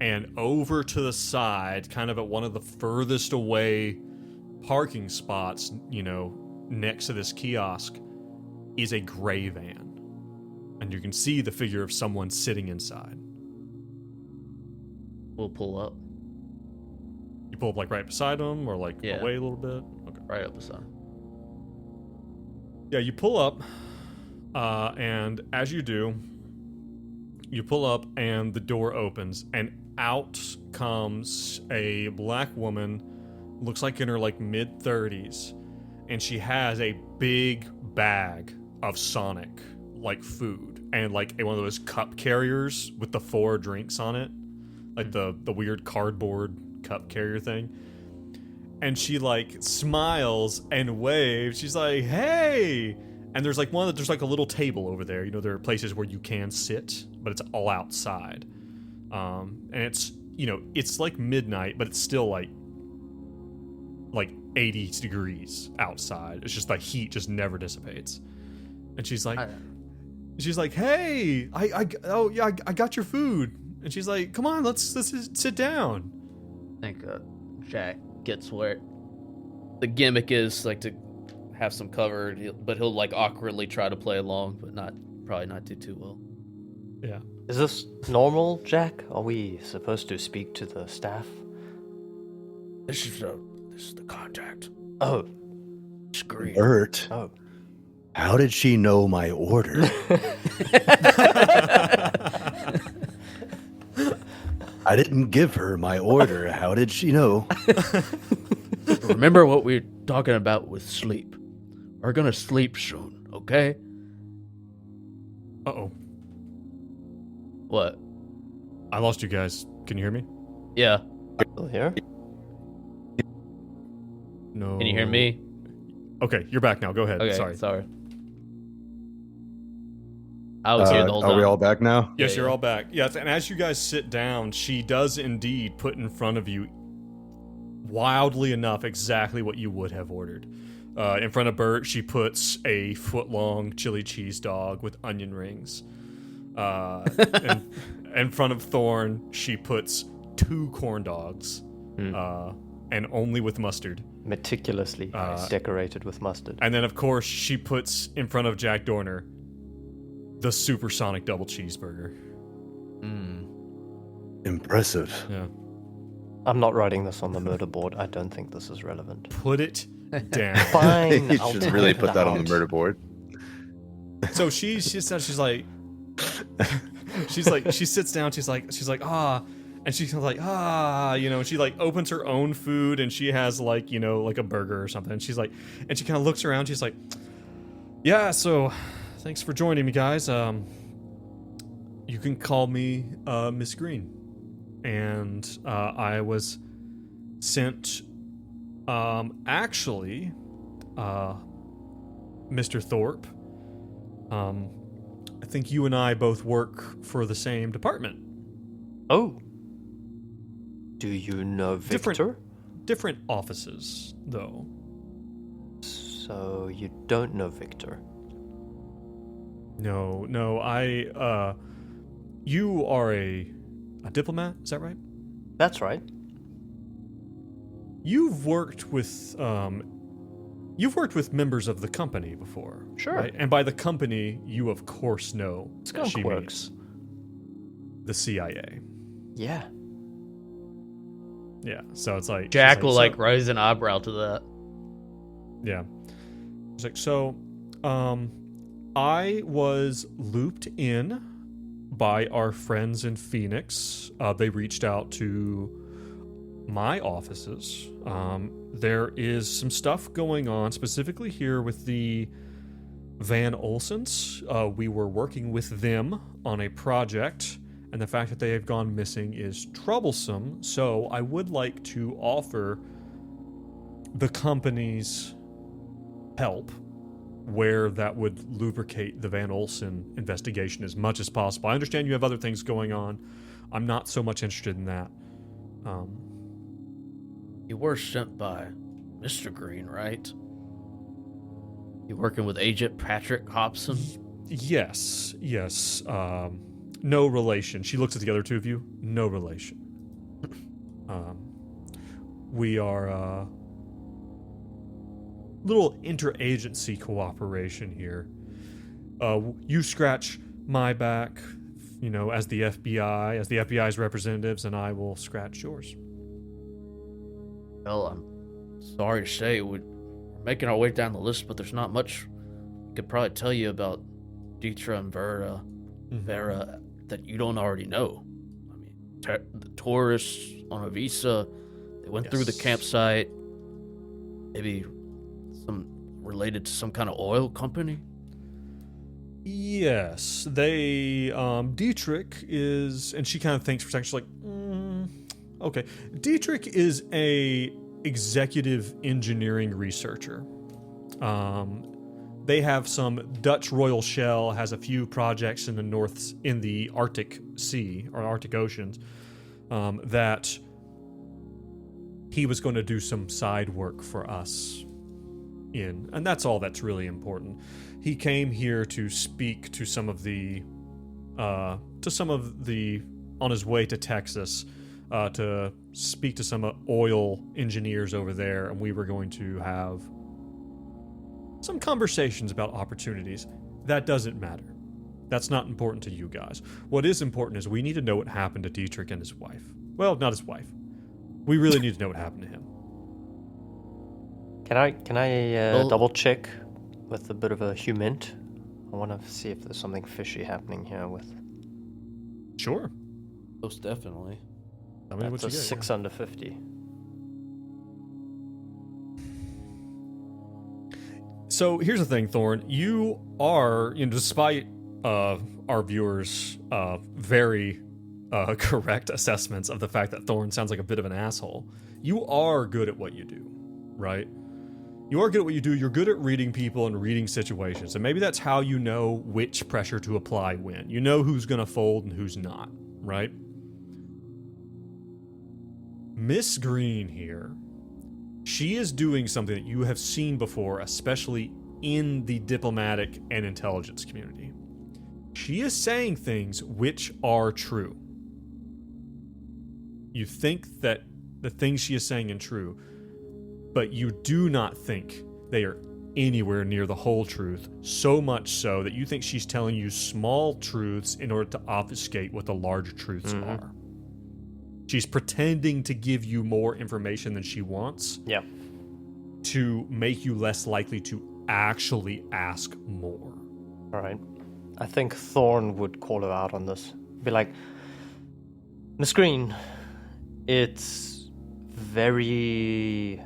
And over to the side, kind of at one of the furthest away parking spots, next to this kiosk, is a gray van. And you can see the figure of someone sitting inside. We'll pull up You pull up like right beside him, or like Yeah. away a little bit? Okay. right up beside. Yeah, you pull up, and as you do, you pull up and the door opens, and out comes a black woman, looks like in her like mid-30s, and she has a big bag of Sonic like food, and like one of those cup carriers with the 4 drinks on it, like the weird cardboard cup carrier thing. And she like smiles and waves. She's like, "Hey!" And there's like there's like a little table over there. There are places where you can sit, but it's all outside. And it's like midnight, but it's still like 80 degrees outside. It's just like heat just never dissipates. And she's like, "Hey, I got your food." And she's like, "Come on, let's sit down." I think Jack gets where the gimmick is like to have some cover, but he'll like awkwardly try to play along, but probably not do too well. Yeah. Is this normal, Jack? Are we supposed to speak to the staff? This is the contact. Oh, Screen. Bert, oh. how did she know my order? I didn't give her my order. How did she know? Remember what we were talking about with sleep. We're gonna sleep soon, okay? Uh-oh. What? I lost you guys. Can you hear me? Yeah. Still here? No. Can you hear me? Okay, you're back now. Go ahead. Okay. Sorry. I was here the whole time. Are we all back now? Yes, Yeah, you're yeah. all back. Yes, and as you guys sit down, she does indeed put in front of you, wildly enough, exactly what you would have ordered. In front of Bert, she puts a foot-long chili cheese dog with onion rings. And in front of Thorn, she puts 2 corn dogs, and only with mustard. Meticulously decorated with mustard. And then, of course, she puts in front of Jack Dorner the supersonic double cheeseburger. Impressive. Yeah. I'm not writing this on the murder board. I don't think this is relevant. Put it down. Fine. You I'll should type really it put that on out. the murder board. So she like, she sits down. She's like, and she's like, and she like opens her own food, and she has like, like a burger or something. And she's like, and she kind of looks around. She's like, "Yeah, so thanks for joining me, guys. You can call me Miss Green. And I was sent, actually, Mr. Thorpe. I think you and I both work for the same department. Oh. Do you know Victor? Different offices, though. So you don't know Victor? No, you are a diplomat, is that right? That's right. You've worked with members of the company before. Sure. Right? And by the company, you of course know Skunk she Works. means the CIA. Yeah. Yeah, so it's like Jack she's will like, raise an eyebrow to that. yeah. It's like, so, I was looped in by our friends in Phoenix. They reached out to my offices. There is some stuff going on, specifically here with the Van Olsens. We were working with them on a project, and the fact that they have gone missing is troublesome. So I would like to offer the company's help where that would lubricate the Van Olsen investigation as much as possible. I understand you have other things going on. I'm not so much interested in that. You were sent by Mr. Green, right? You working with Agent Patrick Hobson? Yes. No relation. She looks at the other two of you. No relation. We are little interagency cooperation here. You scratch my back, as the FBI, as the FBI's representatives, and I will scratch yours. Well, I'm sorry to say we're making our way down the list, but there's not much I could probably tell you about Dietra and Vera that you don't already know. I mean, the tourists on a visa, they went through the campsite. Maybe some related to some kind of oil company? Yes, they, Dietrich is, and she kind of thinks for a second, she's like, okay. Dietrich is a executive engineering researcher. They have some Dutch Royal Shell has a few projects in the Arctic Sea or Arctic Oceans that he was going to do some side work for us in, and that's all that's really important. He came here to speak to some of the on his way to Texas to speak to some oil engineers over there, and we were going to have some conversations about opportunities. That doesn't matter. That's not important to you guys. What is important is we need to know what happened to Dietrich and his wife. Well, not his wife. We really need to know what happened to him. Can I double check with a bit of a humint? I want to see if there's something fishy happening here with. Sure. Most definitely. Tell me what That's you a get. 6 under 50. So here's the thing, Thorn. You are, despite our viewers' very correct assessments of the fact that Thorn sounds like a bit of an asshole, you are good at what you do, right? You are good at what you do. You're good at reading people and reading situations. And maybe that's how you know which pressure to apply when. You know who's going to fold and who's not, right? Miss Green here, she is doing something that you have seen before, especially in the diplomatic and intelligence community. She is saying things which are true. You think that the things she is saying are true, but you do not think they are anywhere near the whole truth, so much so that you think she's telling you small truths in order to obfuscate what the larger truths are. She's pretending to give you more information than she wants. Yeah. To make you less likely to actually ask more. All right. I think Thorn would call her out on this. Be like, Miss Green, it's very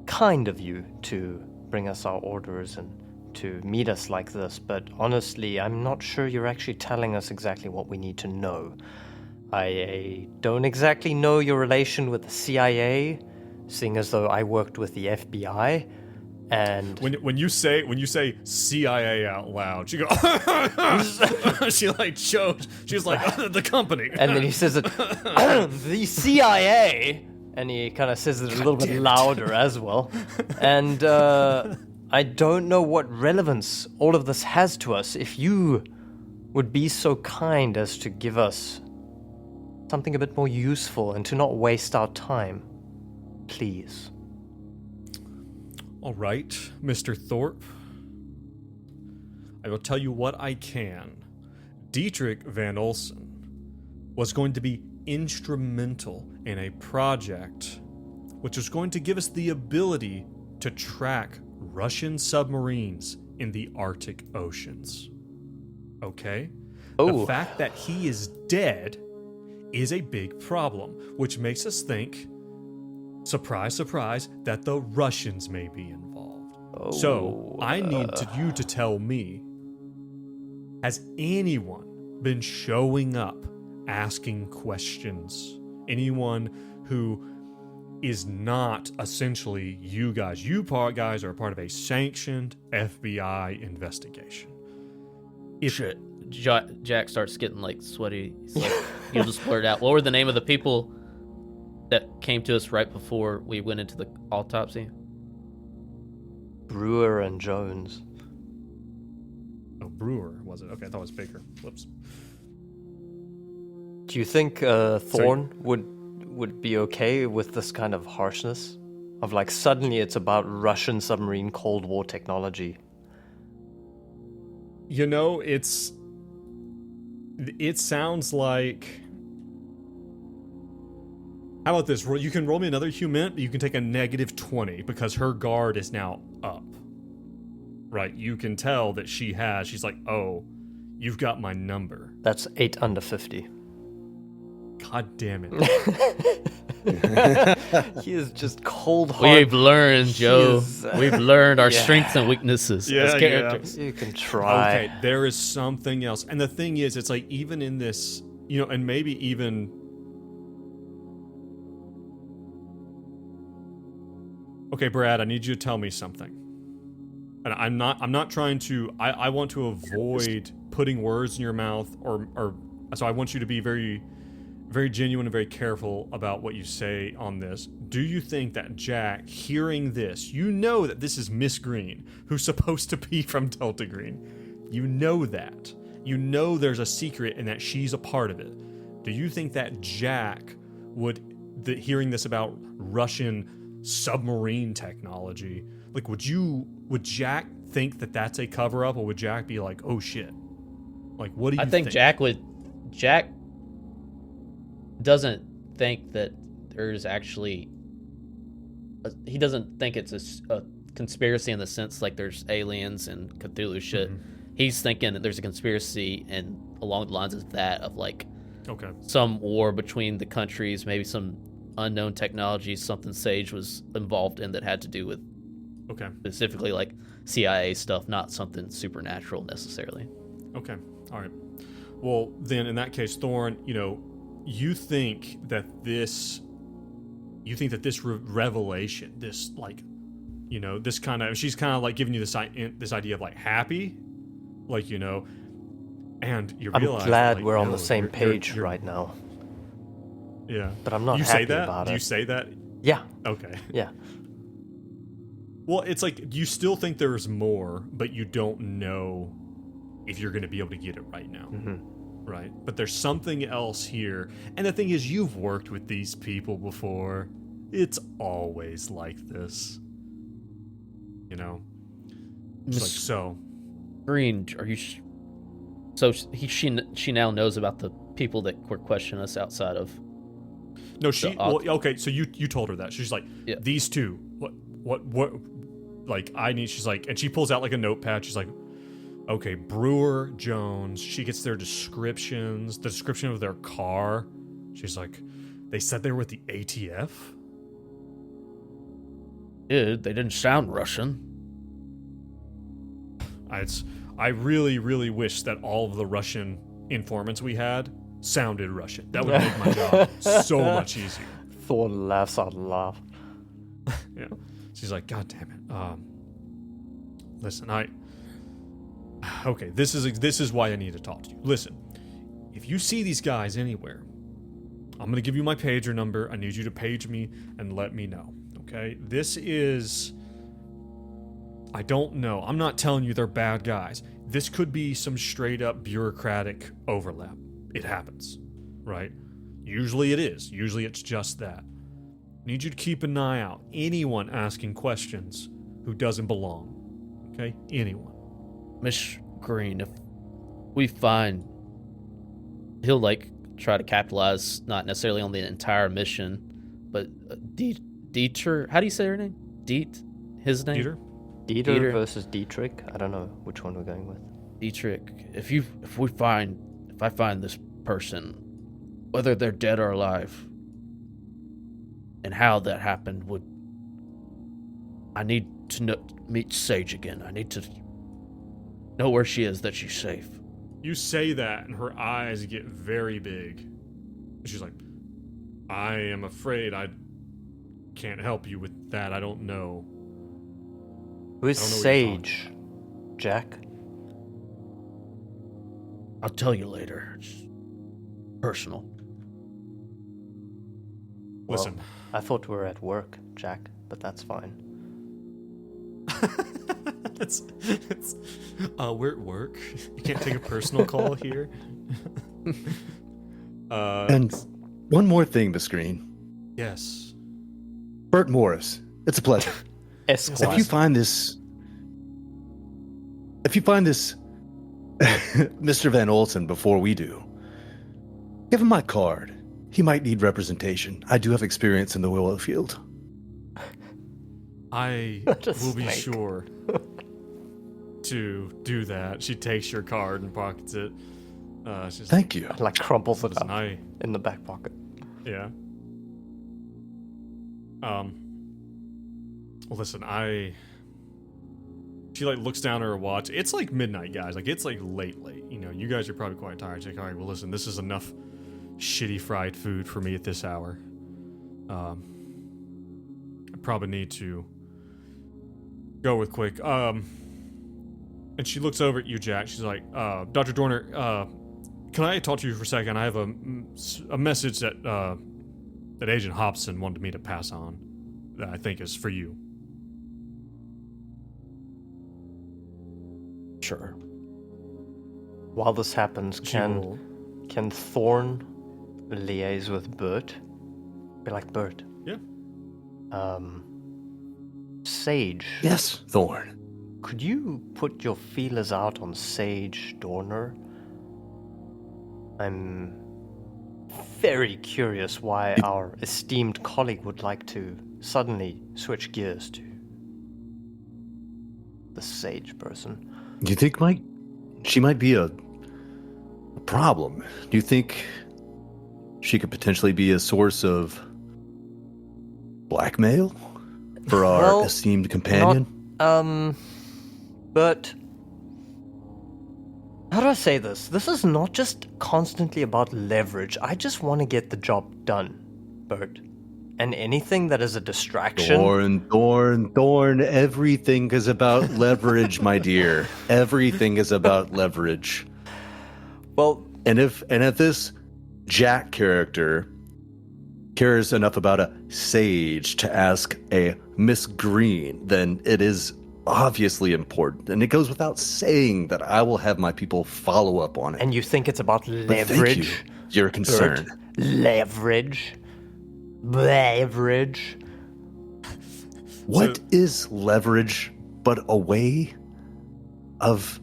kind of you to bring us our orders and to meet us like this, but honestly, I'm not sure you're actually telling us exactly what we need to know. I don't exactly know your relation with the CIA, seeing as though I worked with the FBI, and When you say CIA out loud, she goes. She like choked. She's like the company. and then he says it, the CIA, and he kind of says it a little bit louder as well. And I don't know what relevance all of this has to us. If you would be so kind as to give us something a bit more useful and to not waste our time, please. All right, Mr. Thorpe. I will tell you what I can. Dietrich Van Olsen was going to be instrumental in a project which was going to give us the ability to track Russian submarines in the Arctic oceans. Okay? Oh. The fact that he is dead is a big problem, which makes us think, surprise, surprise, that the Russians may be involved. So, I need you to tell me, has anyone been showing up asking questions? Anyone who is not essentially you guys? You guys are a part of a sanctioned FBI investigation. Shit. Jack starts getting like sweaty. He's like, he'll just blurt out, what were the name of the people that came to us right before we went into the autopsy? Brewer and Jones. Oh, Brewer, was it? Okay, I thought it was Baker. Whoops. Do you think Thorn would be okay with this kind of harshness? Of like, suddenly it's about Russian submarine Cold War technology. You know, it sounds like... How about this? You can roll me another human, but you can take a negative 20 because her guard is now up. Right? You can tell that she's like, oh, you've got my number. That's 8 under 50. God damn it. He is just cold-hearted. We've learned, Joe. We've learned our Yeah. strengths and weaknesses as characters. You can try. Okay, there is something else. And the thing is, it's like even in this, and maybe even... Okay, Brad, I need you to tell me something. And I'm not trying to... I want to avoid putting words in your mouth or so I want you to be very, very genuine and very careful about what you say on this. Do you think that Jack, hearing this, you know that this is Miss Green, who's supposed to be from Delta Green. You know that. You know there's a secret and that she's a part of it. Do you think that Jack hearing this about Russian submarine technology, like would Jack think that that's a cover-up, or would Jack be like, oh shit? Like, what do you think? Jack doesn't think that there's actually he doesn't think it's a conspiracy in the sense like there's aliens and Cthulhu shit. Mm-hmm. He's thinking that there's a conspiracy and along the lines of that, of like Okay. some war between the countries, maybe some unknown technology, something Sage was involved in that had to do with Okay. specifically like CIA stuff, not something supernatural necessarily. Okay. All right. Well, then in that case, Thorn, you think that this revelation, this like, this kind of, she's kind of like giving you this idea of like happy, like, and you realize. I'm glad like, we're on no, the same you're- page you're- right now. Yeah. But I'm not You happy say that? about Do it. you say that? Yeah, Okay. yeah. Well, it's like you still think there's more, but you don't know if you're going to be able to get it right now. Mm-hmm. Right? But there's something else here. And the thing is, you've worked with these people before. It's always like this. It's like, so. Green, are you? So she now knows about the people that were questioning us outside of. No, she. The Well, okay, so you told her that. She's like, Yeah. these two. What? Like, I need. She's like, and she pulls out like a notepad. She's like, okay, Brewer, Jones. She gets their descriptions, the description of their car. She's like, they said they were with the ATF. Dude, they didn't sound Russian. I really, really wish that all of the Russian informants we had sounded Russian. That would make my job so much easier. Thorn laughs out loud. Yeah. She's like, God damn it. Listen, okay, this is why I need to talk to you. Listen, if you see these guys anywhere, I'm gonna give you my pager number. I need you to page me and let me know. Okay? I don't know. I'm not telling you they're bad guys. This could be some straight up bureaucratic overlap. It happens, right? Usually it is. Usually it's just that. Need you to keep an eye out. Anyone asking questions who doesn't belong. Okay? Anyone. Miss Green, if we find, he'll try to capitalize not necessarily on the entire mission, but Dieter. How do you say her name? His name. Dieter versus Dietrich. I don't know which one we're going with. Dietrich. If I find this person, whether they're dead or alive, and how that happened, I need to meet Sage again. I need to know where she is, that she's safe. You say that, and her eyes get very big. She's like, I am afraid I can't help you with that. I don't know. Who is Sage, Jack? I'll tell you later. It's personal. Listen. Well, I thought we were at work, Jack, but that's fine. We're at work. You can't take a personal call here. And one more thing, Miss Green. Yes. Bert Morris, it's a pleasure. Esquire. If you find this Mr. Van Olsen before we do, give him my card. He might need representation. I do have experience in the oil field. I will be sure to do that. She takes your card and pockets it. Thank you. Like crumples it Listen, up in the back pocket. Yeah. Well, listen, she looks down at her watch. It's midnight, guys. It's late. You know, you guys are probably quite tired. She's like, all right, well, listen, this is enough shitty fried food for me at this hour. I probably need to go with quick. And she looks over at you, Jack. She's like, Dr. Dorner, can I talk to you for a second? I have a message that Agent Hobson wanted me to pass on that I think is for you. Sure. While this happens, can Thorn liaise with Bert? Be like, Bert. Yeah. Sage. Yes, Thorn. Could you put your feelers out on Sage Dorner? I'm very curious why our esteemed colleague would like to suddenly switch gears to the Sage person. Do you think she might be a problem? Do you think she could potentially be a source of blackmail for our esteemed companion? But how do I say this? This is not just constantly about leverage. I just want to get the job done, Bert. And anything that is a distraction. Thorn. Everything is about leverage, my dear. Everything is about leverage. Well, and if this Jack character cares enough about a Sage to ask a Miss Green, then it is obviously important. And it goes without saying that I will have my people follow up on it. And you think it's about leverage? Thank you. Your concern. Bert, leverage. Leverage. What is leverage but a way of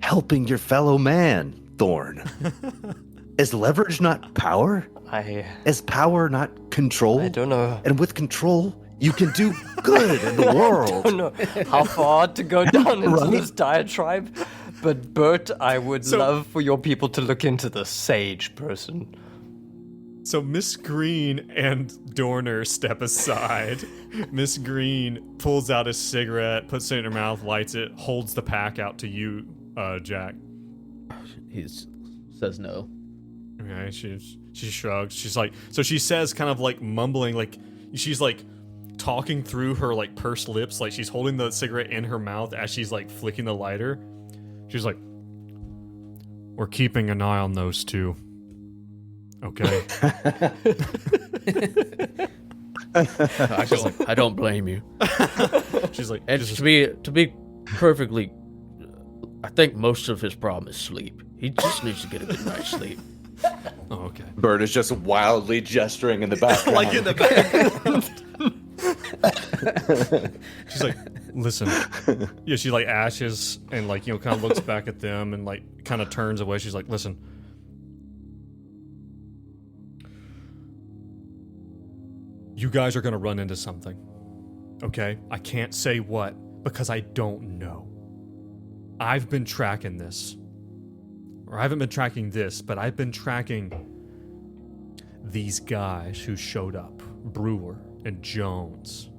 helping your fellow man, Thorn? Is leverage not power? Is power not control? I don't know. And with control, you can do good in the world. I don't know how far to go down into this diatribe, but Bert, I would love for your people to look into the Sage person. So Miss Green and Dorner step aside. Miss Green pulls out a cigarette, puts it in her mouth, lights it, holds the pack out to you, Jack. He says no. Okay, she shrugs. She's like, so she says, kind of like mumbling, like she's like talking through her like pursed lips, like she's holding the cigarette in her mouth as she's like flicking the lighter. She's like, we're keeping an eye on those two. Okay. I don't blame you. She's like, And to be perfectly, I think most of his problem is sleep. He just needs to get a good night's sleep. oh, okay. Bird is just wildly gesturing in the background. Like in the back. She's like, listen. Yeah, she like ashes and like, you know, kind of looks back at them and like kind of turns away. She's like, listen. You guys are going to run into something. Okay? I can't say what because I don't know. I've been tracking this. Or I haven't been tracking this, but I've been tracking these guys who showed up. Brewer and Jones.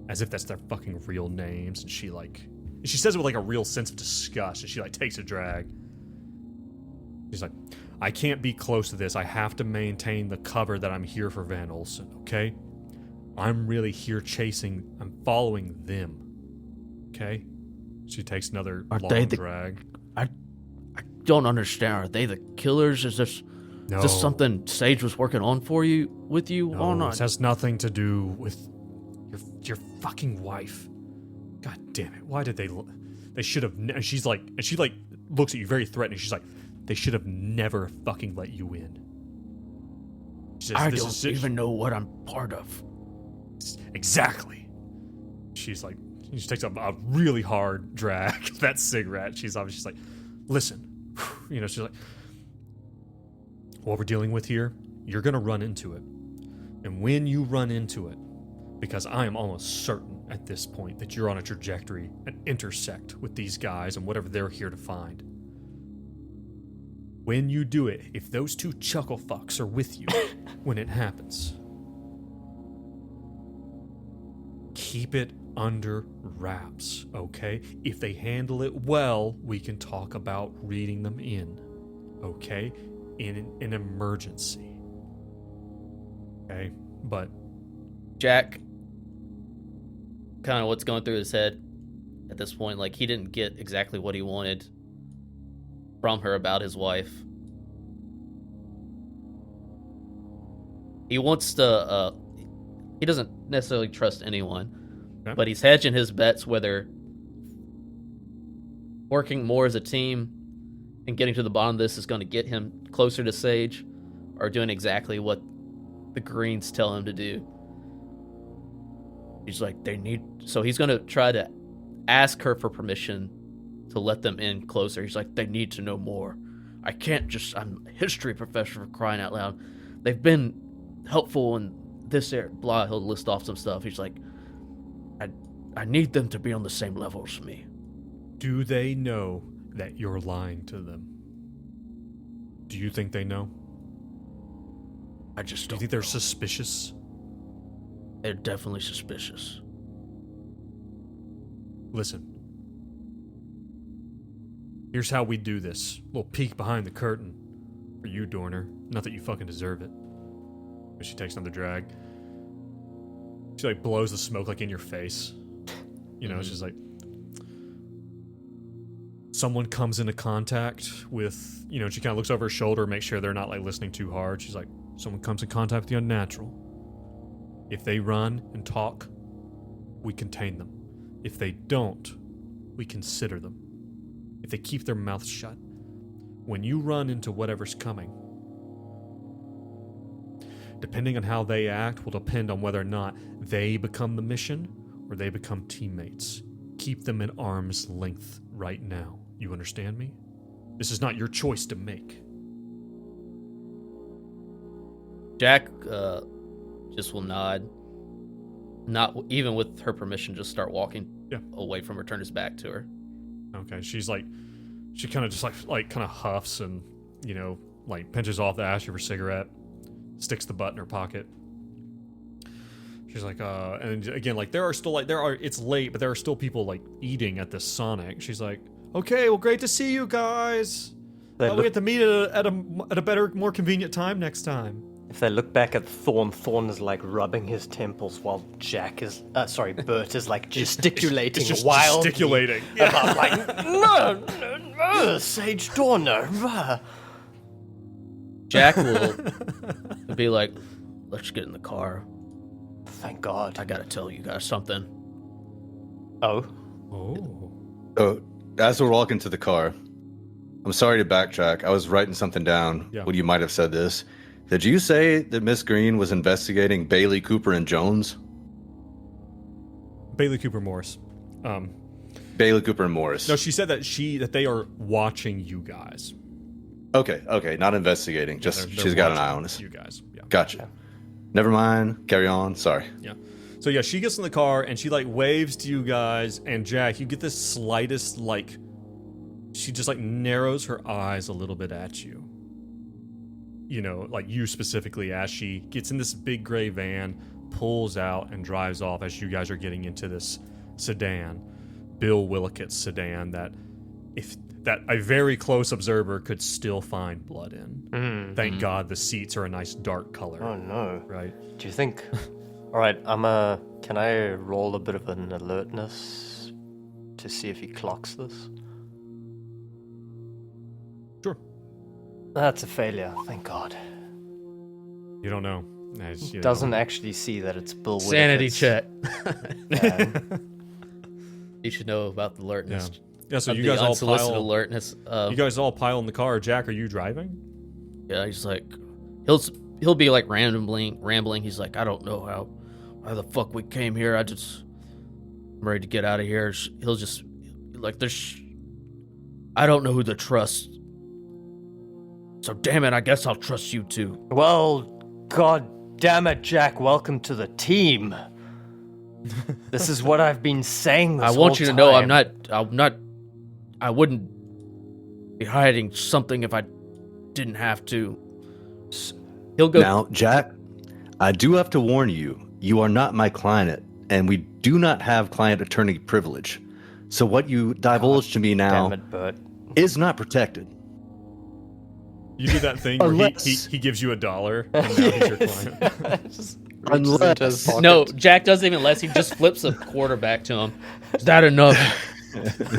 As if that's their fucking real names. And she says it with like a real sense of disgust. And she like takes a drag. She's like, I can't be close to this. I have to maintain the cover that I'm here for Van Olsen, okay? I'm really here I'm following them. Okay? She takes another long drag. I don't understand. Are they the killers? Is this something Sage was working on with you? No, this has nothing to do with your fucking wife. God damn it. Why did they should have, and she looks at you very threatening. She's like, they should have never fucking let you in. Says, I don't even know what I'm part of. Exactly. She's like, she takes a really hard drag of that cigarette. She's obviously like, listen, you know, she's like, what we're dealing with here, you're going to run into it. And when you run into it, because I am almost certain at this point that you're on a trajectory and intersect with these guys and whatever they're here to find. When you do it, if those two chuckle fucks are with you when it happens, keep it under wraps, okay? If they handle it well, we can talk about reading them in, okay? In an emergency. Okay? But Jack, kind of what's going through his head at this point, like he didn't get exactly what he wanted from her about his wife. He wants to, he doesn't necessarily trust anyone, okay, but he's hedging his bets whether working more as a team and getting to the bottom of this is going to get him closer to Sage, or doing exactly what the Greens tell him to do. He's like, so he's going to try to ask her for permission to let them in closer. He's like, they need to know more. I'm a history professor, for crying out loud. They've been helpful in this area, blah, he'll list off some stuff. He's like, I need them to be on the same level as me. do they know that you're lying to them? Do you think they know? I just Do you think they're suspicious? They're definitely suspicious. Listen. Here's how we do this. A little peek behind the curtain. For you, Dorner. Not that you fucking deserve it. But she takes another drag. She like blows the smoke like in your face. You know, it's just like someone comes into contact with, you know, she kind of looks over her shoulder, makes sure they're not like listening too hard. She's like, someone comes in contact with the unnatural. If they run and talk, we contain them. If they don't, we consider them. If they keep their mouths shut, when you run into whatever's coming, depending on how they act will depend on whether or not they become the mission or they become teammates. Keep them at arm's length right now. You understand me? This is not your choice to make. Jack just will nod. Not even with her permission, just start walking away from her, turn his back to her. Okay, she's like, she kind of just like kind of huffs and, you know, like pinches off the ash of her cigarette, sticks the butt in her pocket. She's like, and again, like, it's late, but there are still people, like, eating at this Sonic. She's like, okay, well, great to see you guys. We get to meet at a better, more convenient time next time. If they look back at Thorn is like rubbing his temples while Bert is like gesticulating It's just wildly. gesticulating. About like, no, Sage Dorner. Jack will be like, let's get in the car. Thank God. I gotta tell you guys something. Oh. So, as we're walking to the car, I'm sorry to backtrack. I was writing something down when you might have said this. Did you say that Miss Green was investigating Bailey, Cooper, and Jones? Bailey Cooper Morris. Bailey Cooper and Morris. No, she said that they are watching you guys. Okay, not investigating. Just They're she's got an eye watching on us. You guys. Yeah. Gotcha. Never mind. Carry on. Sorry. Yeah. So yeah, she gets in the car and she like waves to you guys, and Jack, you get this slightest like, she just like narrows her eyes a little bit at you. You know, like you specifically, as she gets in this big gray van, pulls out and drives off as you guys are getting into this sedan, Bill Willicott's sedan that a very close observer could still find blood in. Thank God the seats are a nice dark color. Oh no. Right. Do you think? All right, can I roll a bit of an alertness to see if he clocks this? Sure. That's a failure. Thank God. You don't know. Doesn't actually see that it's Bill Willicott's. Sanity check. Yeah. You should know about the alertness. Yeah, so of you the guys all unsolicited pile. alertness. You guys all pile in the car. Jack, are you driving? Yeah, he's like, he'll be like rambling. He's like, I don't know how the fuck we came here. I'm ready to get out of here. He'll just like, I don't know who to trust. So damn it, I guess I'll trust you too. Well, God damn it, Jack. Welcome to the team. This is what I've been saying this I want you to whole know time. I wouldn't be hiding something if I didn't have to. He'll go. Now, Jack, I do have to warn you, you are not my client, and we do not have client attorney privilege. So what you divulge to me now Damn it, Bert. is not protected. You do that thing where Unless- he gives you $1 and now he's your client. Just reaches Unless- into his pocket. No, Jack doesn't even let. He just flips a quarter back to him. Is that enough?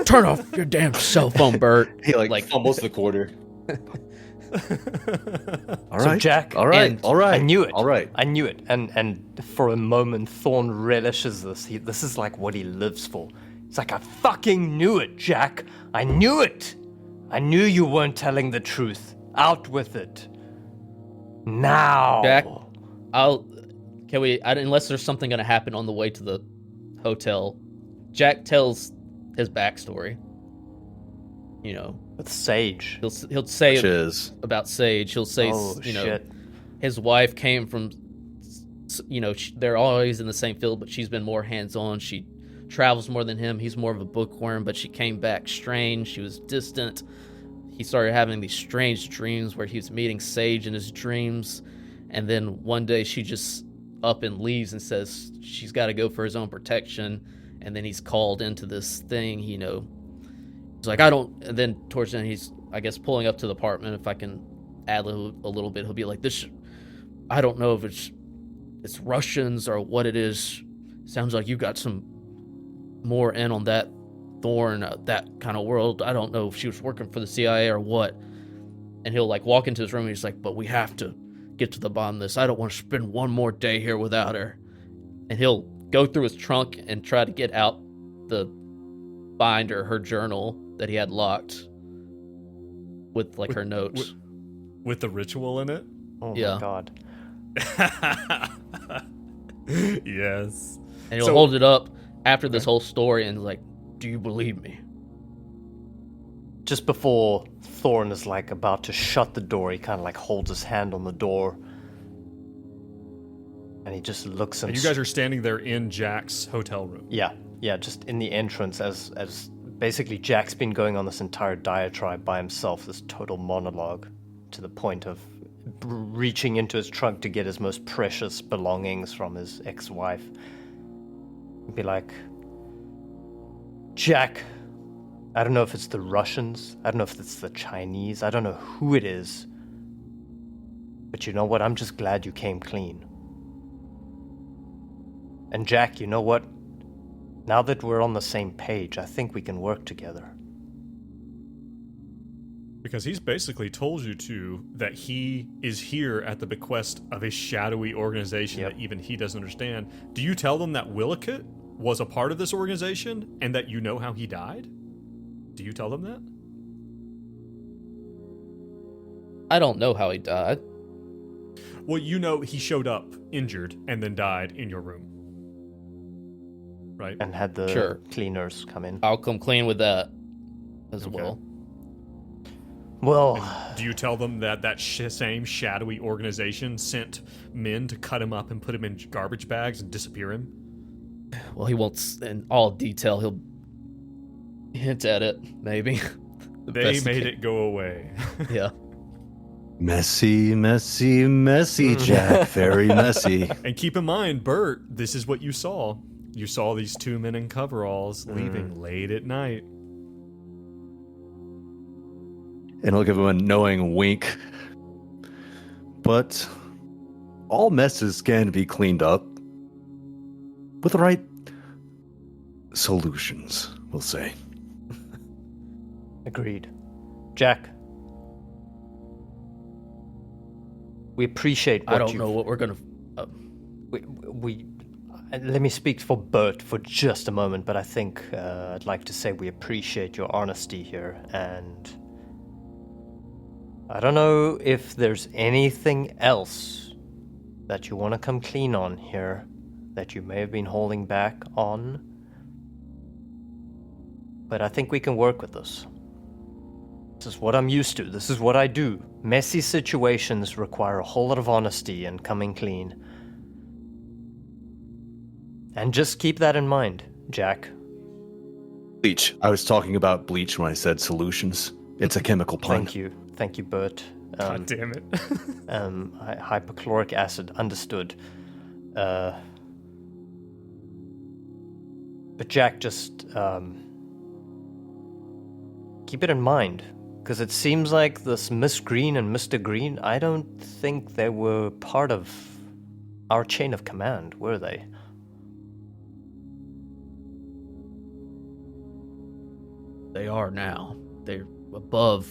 Turn off your damn cell phone, Bert. He Like, fumbles the quarter. All So right, Jack, all right, and all right. I knew it. All right. I knew it. And for a moment, Thorn relishes this. This is like what he lives for. It's like, I fucking knew it, Jack. I knew it. I knew you weren't telling the truth. Out with it. Now. Jack, unless there's something going to happen on the way to the hotel, Jack tells his backstory. You know, With Sage. he'll say Which is about Sage. He'll say, Oh, you know, shit. his wife came from, you know, they're always in the same field, but she's been more hands-on. She travels more than him. He's more of a bookworm, but she came back strange. She was distant. He started having these strange dreams where he was meeting Sage in his dreams, and then one day she just up and leaves and says she's got to go for his own protection, and then he's called into this thing, you know. He's like, and then towards the end he's, I guess, pulling up to the apartment. If I can add a little bit, he'll be like, I don't know if it's Russians or what it is. Sounds like you got some more in on that Thorn, that kind of world. I don't know if she was working for the CIA or what. And he'll like walk into his room and he's like, but we have to get to the bottom of this. I don't want to spend one more day here without her. And he'll go through his trunk and try to get out the binder, her journal that he had locked with like her notes. With the ritual in it? Oh Yeah. my God. Yes. And he'll So- hold it up after this whole story and like, do you believe me? Just before Thorn is like about to shut the door, he kind of like holds his hand on the door. And he just looks And you guys are standing there in Jack's hotel room. Yeah, just in the entrance as basically Jack's been going on this entire diatribe by himself, this total monologue, to the point of reaching into his trunk to get his most precious belongings from his ex-wife. Be like, Jack, I don't know if it's the Russians, I don't know if it's the Chinese, I don't know who it is, but you know what? I'm just glad you came clean. And Jack, you know what? Now that we're on the same page, I think we can work together. Because he's basically told you that he is here at the bequest of a shadowy organization that even he doesn't understand. Do you tell them that Willikut was a part of this organization and that you know how he died? Do you tell them that? I don't know how he died. Well, you know he showed up injured and then died in your room. Right? And had the cleaners come in. I'll come clean with that as well. Well, and do you tell them that same shadowy organization sent men to cut him up and put him in garbage bags and disappear him? Well, he won't in all detail. He'll hint at it, maybe. They made it go away. Yeah. Messy, messy, messy, Jack. Very messy. And keep in mind, Bert, this is what you saw. You saw these two men in coveralls leaving late at night. And I'll give him a knowing wink. But all messes can be cleaned up with the right solutions, we'll say. Agreed. Jack, we appreciate what I don't know what we're gonna. Let me speak for Bert for just a moment, but I think I'd like to say we appreciate your honesty here, and I don't know if there's anything else that you want to come clean on here that you may have been holding back on, but I think we can work with this. This is what I'm used to. This is what I do. Messy situations require a whole lot of honesty and coming clean. And just keep that in mind, Jack. Bleach. I was talking about bleach when I said solutions. It's a chemical pun. Thank you. Thank you, Bert. God damn it. Hypochloric acid, understood. But Jack, just keep it in mind, because it seems like this Miss Green and Mr. Green, I don't think they were part of our chain of command, were they? They are now. They're above.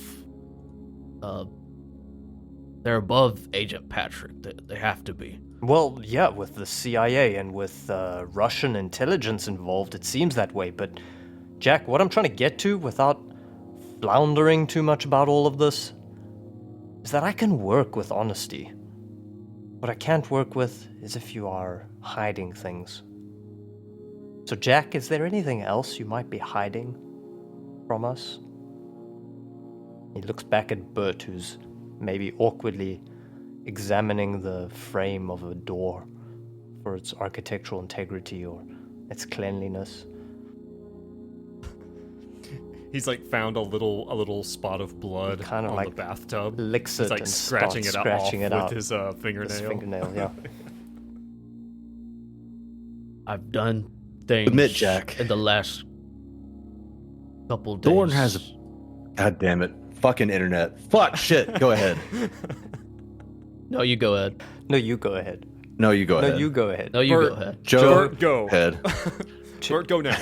They're above Agent Patrick. They have to be. Well, yeah, with the CIA and with Russian intelligence involved, it seems that way. But, Jack, what I'm trying to get to, without floundering too much about all of this, is that I can work with honesty. What I can't work with is if you are hiding things. So, Jack, is there anything else you might be hiding from us? He looks back at Bert, who's maybe awkwardly examining the frame of a door for its architectural integrity or its cleanliness. He's like found a little spot of blood Kinda on like the bathtub. Licks He's it like and scratching starts it scratching off it with out his fingernail. with his fingernail, yeah. I've done things. Admit, Jack. In the last couple days. Thorn has a... God damn it. Fucking internet. Fuck, shit. Go ahead. No, you go ahead. No, you go ahead. No, you go ahead. No, you go ahead. No, you Bert, go ahead. Joe, Bert, go. ahead. Bert, go now.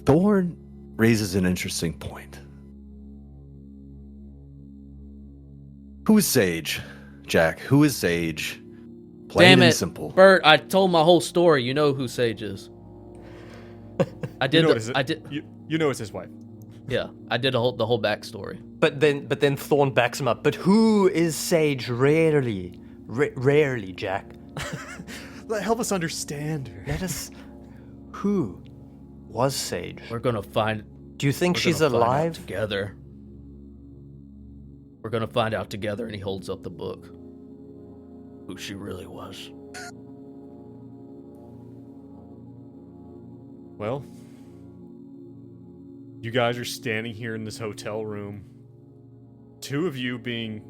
Thorn raises an interesting point. Who is Sage, Jack? Who is Sage? Plain Damn and it, simple. Bert! I told my whole story. You know who Sage is. I did. You know it's his wife. Yeah, I did the whole backstory. But then Thorn backs him up. But who is Sage? Rarely, Jack. Help us understand her. Let us. Who was Sage? We're gonna find. Do you think we're she's gonna find out alive? together. We're gonna find out together, and he holds up the book. Who she really was. Well, you guys are standing here in this hotel room, two of you being,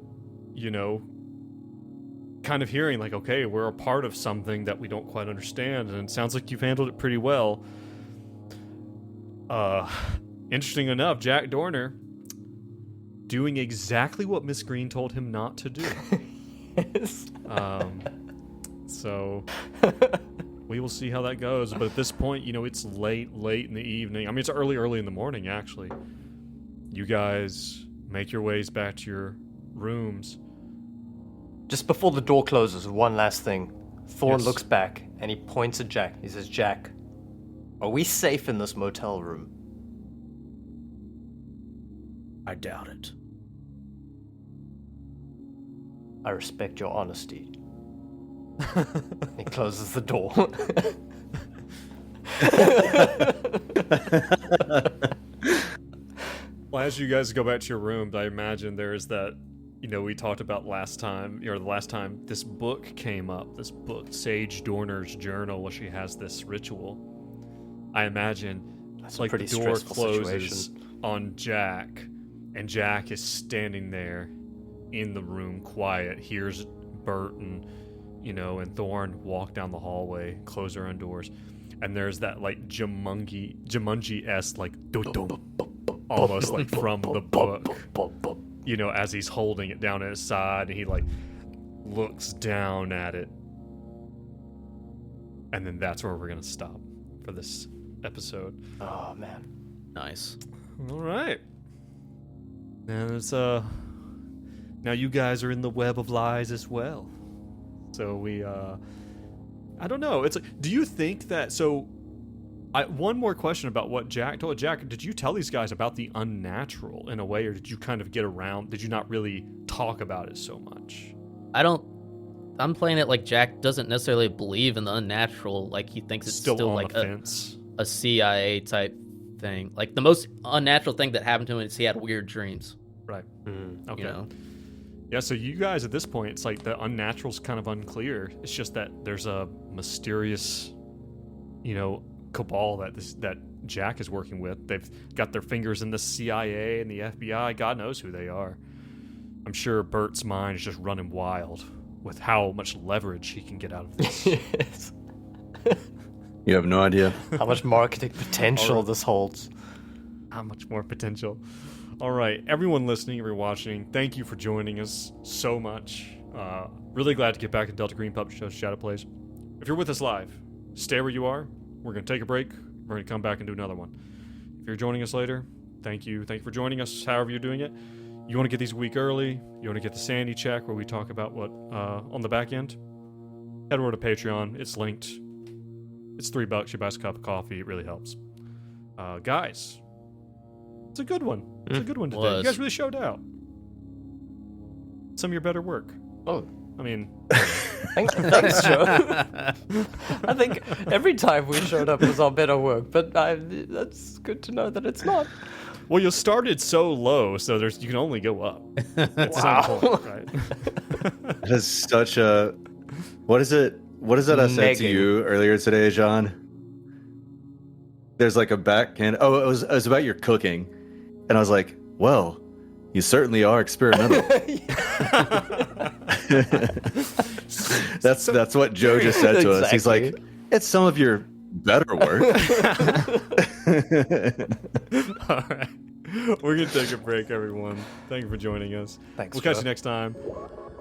kind of hearing like, okay, we're a part of something that we don't quite understand, and it sounds like you've handled it pretty well. Interesting enough, Jack Dorner doing exactly what Miss Green told him not to do. Yes. So we will see how that goes. But at this point, it's late in the evening. I mean, it's early in the morning, actually. You guys make your ways back to your rooms. Just before the door closes, one last thing. Thorn Yes. looks back and he points at Jack. He says, Jack, are we safe in this motel room? I doubt it. I respect your honesty. He closes the door. Well, as you guys go back to your rooms, I imagine there's that, we talked about last time, the last time this book came up, this book, Sage Dorner's journal, where she has this ritual. I imagine That's like a pretty the door stressful closes situation. on Jack, and Jack is standing there in the room, quiet, hears Bert and Thorn walk down the hallway, close their own doors, and there's that like Jumanji-esque like dum-dum, almost like from the book, as he's holding it down at his side, and he like looks down at it, and then that's where we're gonna stop for this episode. Oh, man. Nice. All right. And it's now you guys are in the web of lies as well. So we I don't know. It's do you think that one more question about what Jack told. Jack, did you tell these guys about the unnatural in a way, or did you kind of get around? Did you not really talk about it so much? I'm playing it like Jack doesn't necessarily believe in the unnatural. Like he thinks it's still on like the fence. a CIA type thing. Like the most unnatural thing that happened to him is he had weird dreams. Right. Mm. Okay. Yeah, so you guys at this point, it's like the unnatural's kind of unclear. It's just that there's a mysterious, cabal that Jack is working with. They've got their fingers in the CIA and the FBI. God knows who they are. I'm sure Bert's mind is just running wild with how much leverage he can get out of this. Yes. You have no idea. How much marketing potential Alright. this holds. How much more potential. All right, everyone listening, everyone watching, thank you for joining us so much. Really glad to get back to Delta Green Puppet Show Shadow Plays. If you're with us live, stay where you are. We're going to take a break. We're going to come back and do another one. If you're joining us later, thank you. Thank you for joining us, however you're doing it. You want to get these a week early, you want to get the sanity check where we talk about what on the back end, head over to Patreon. It's linked. It's $3. You buy us a cup of coffee. It really helps. Guys, it's a good one. It's a good one today. You Was. guys really showed out. Some of your better work. Oh, I mean, thanks, Joe. I think every time we showed up was our better work, but that's good to know that it's not. well, you started so low, so you can only go up. At some point, right? That is such a. What is it? What is that I said to Negging. you earlier today, John? There's like a backhand. Oh, it was about your cooking, and I was like, well, you certainly are experimental. That's what Joe just said to us. He's like, Exactly. it's some of your better work. All right. We're going to take a break, everyone. Thank you for joining us. Thanks, We'll catch Joe. you next time.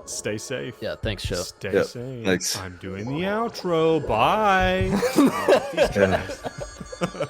Stay safe. Yeah, thanks, Joe. Stay Yep, safe. thanks. I'm doing the outro. Bye. These guys.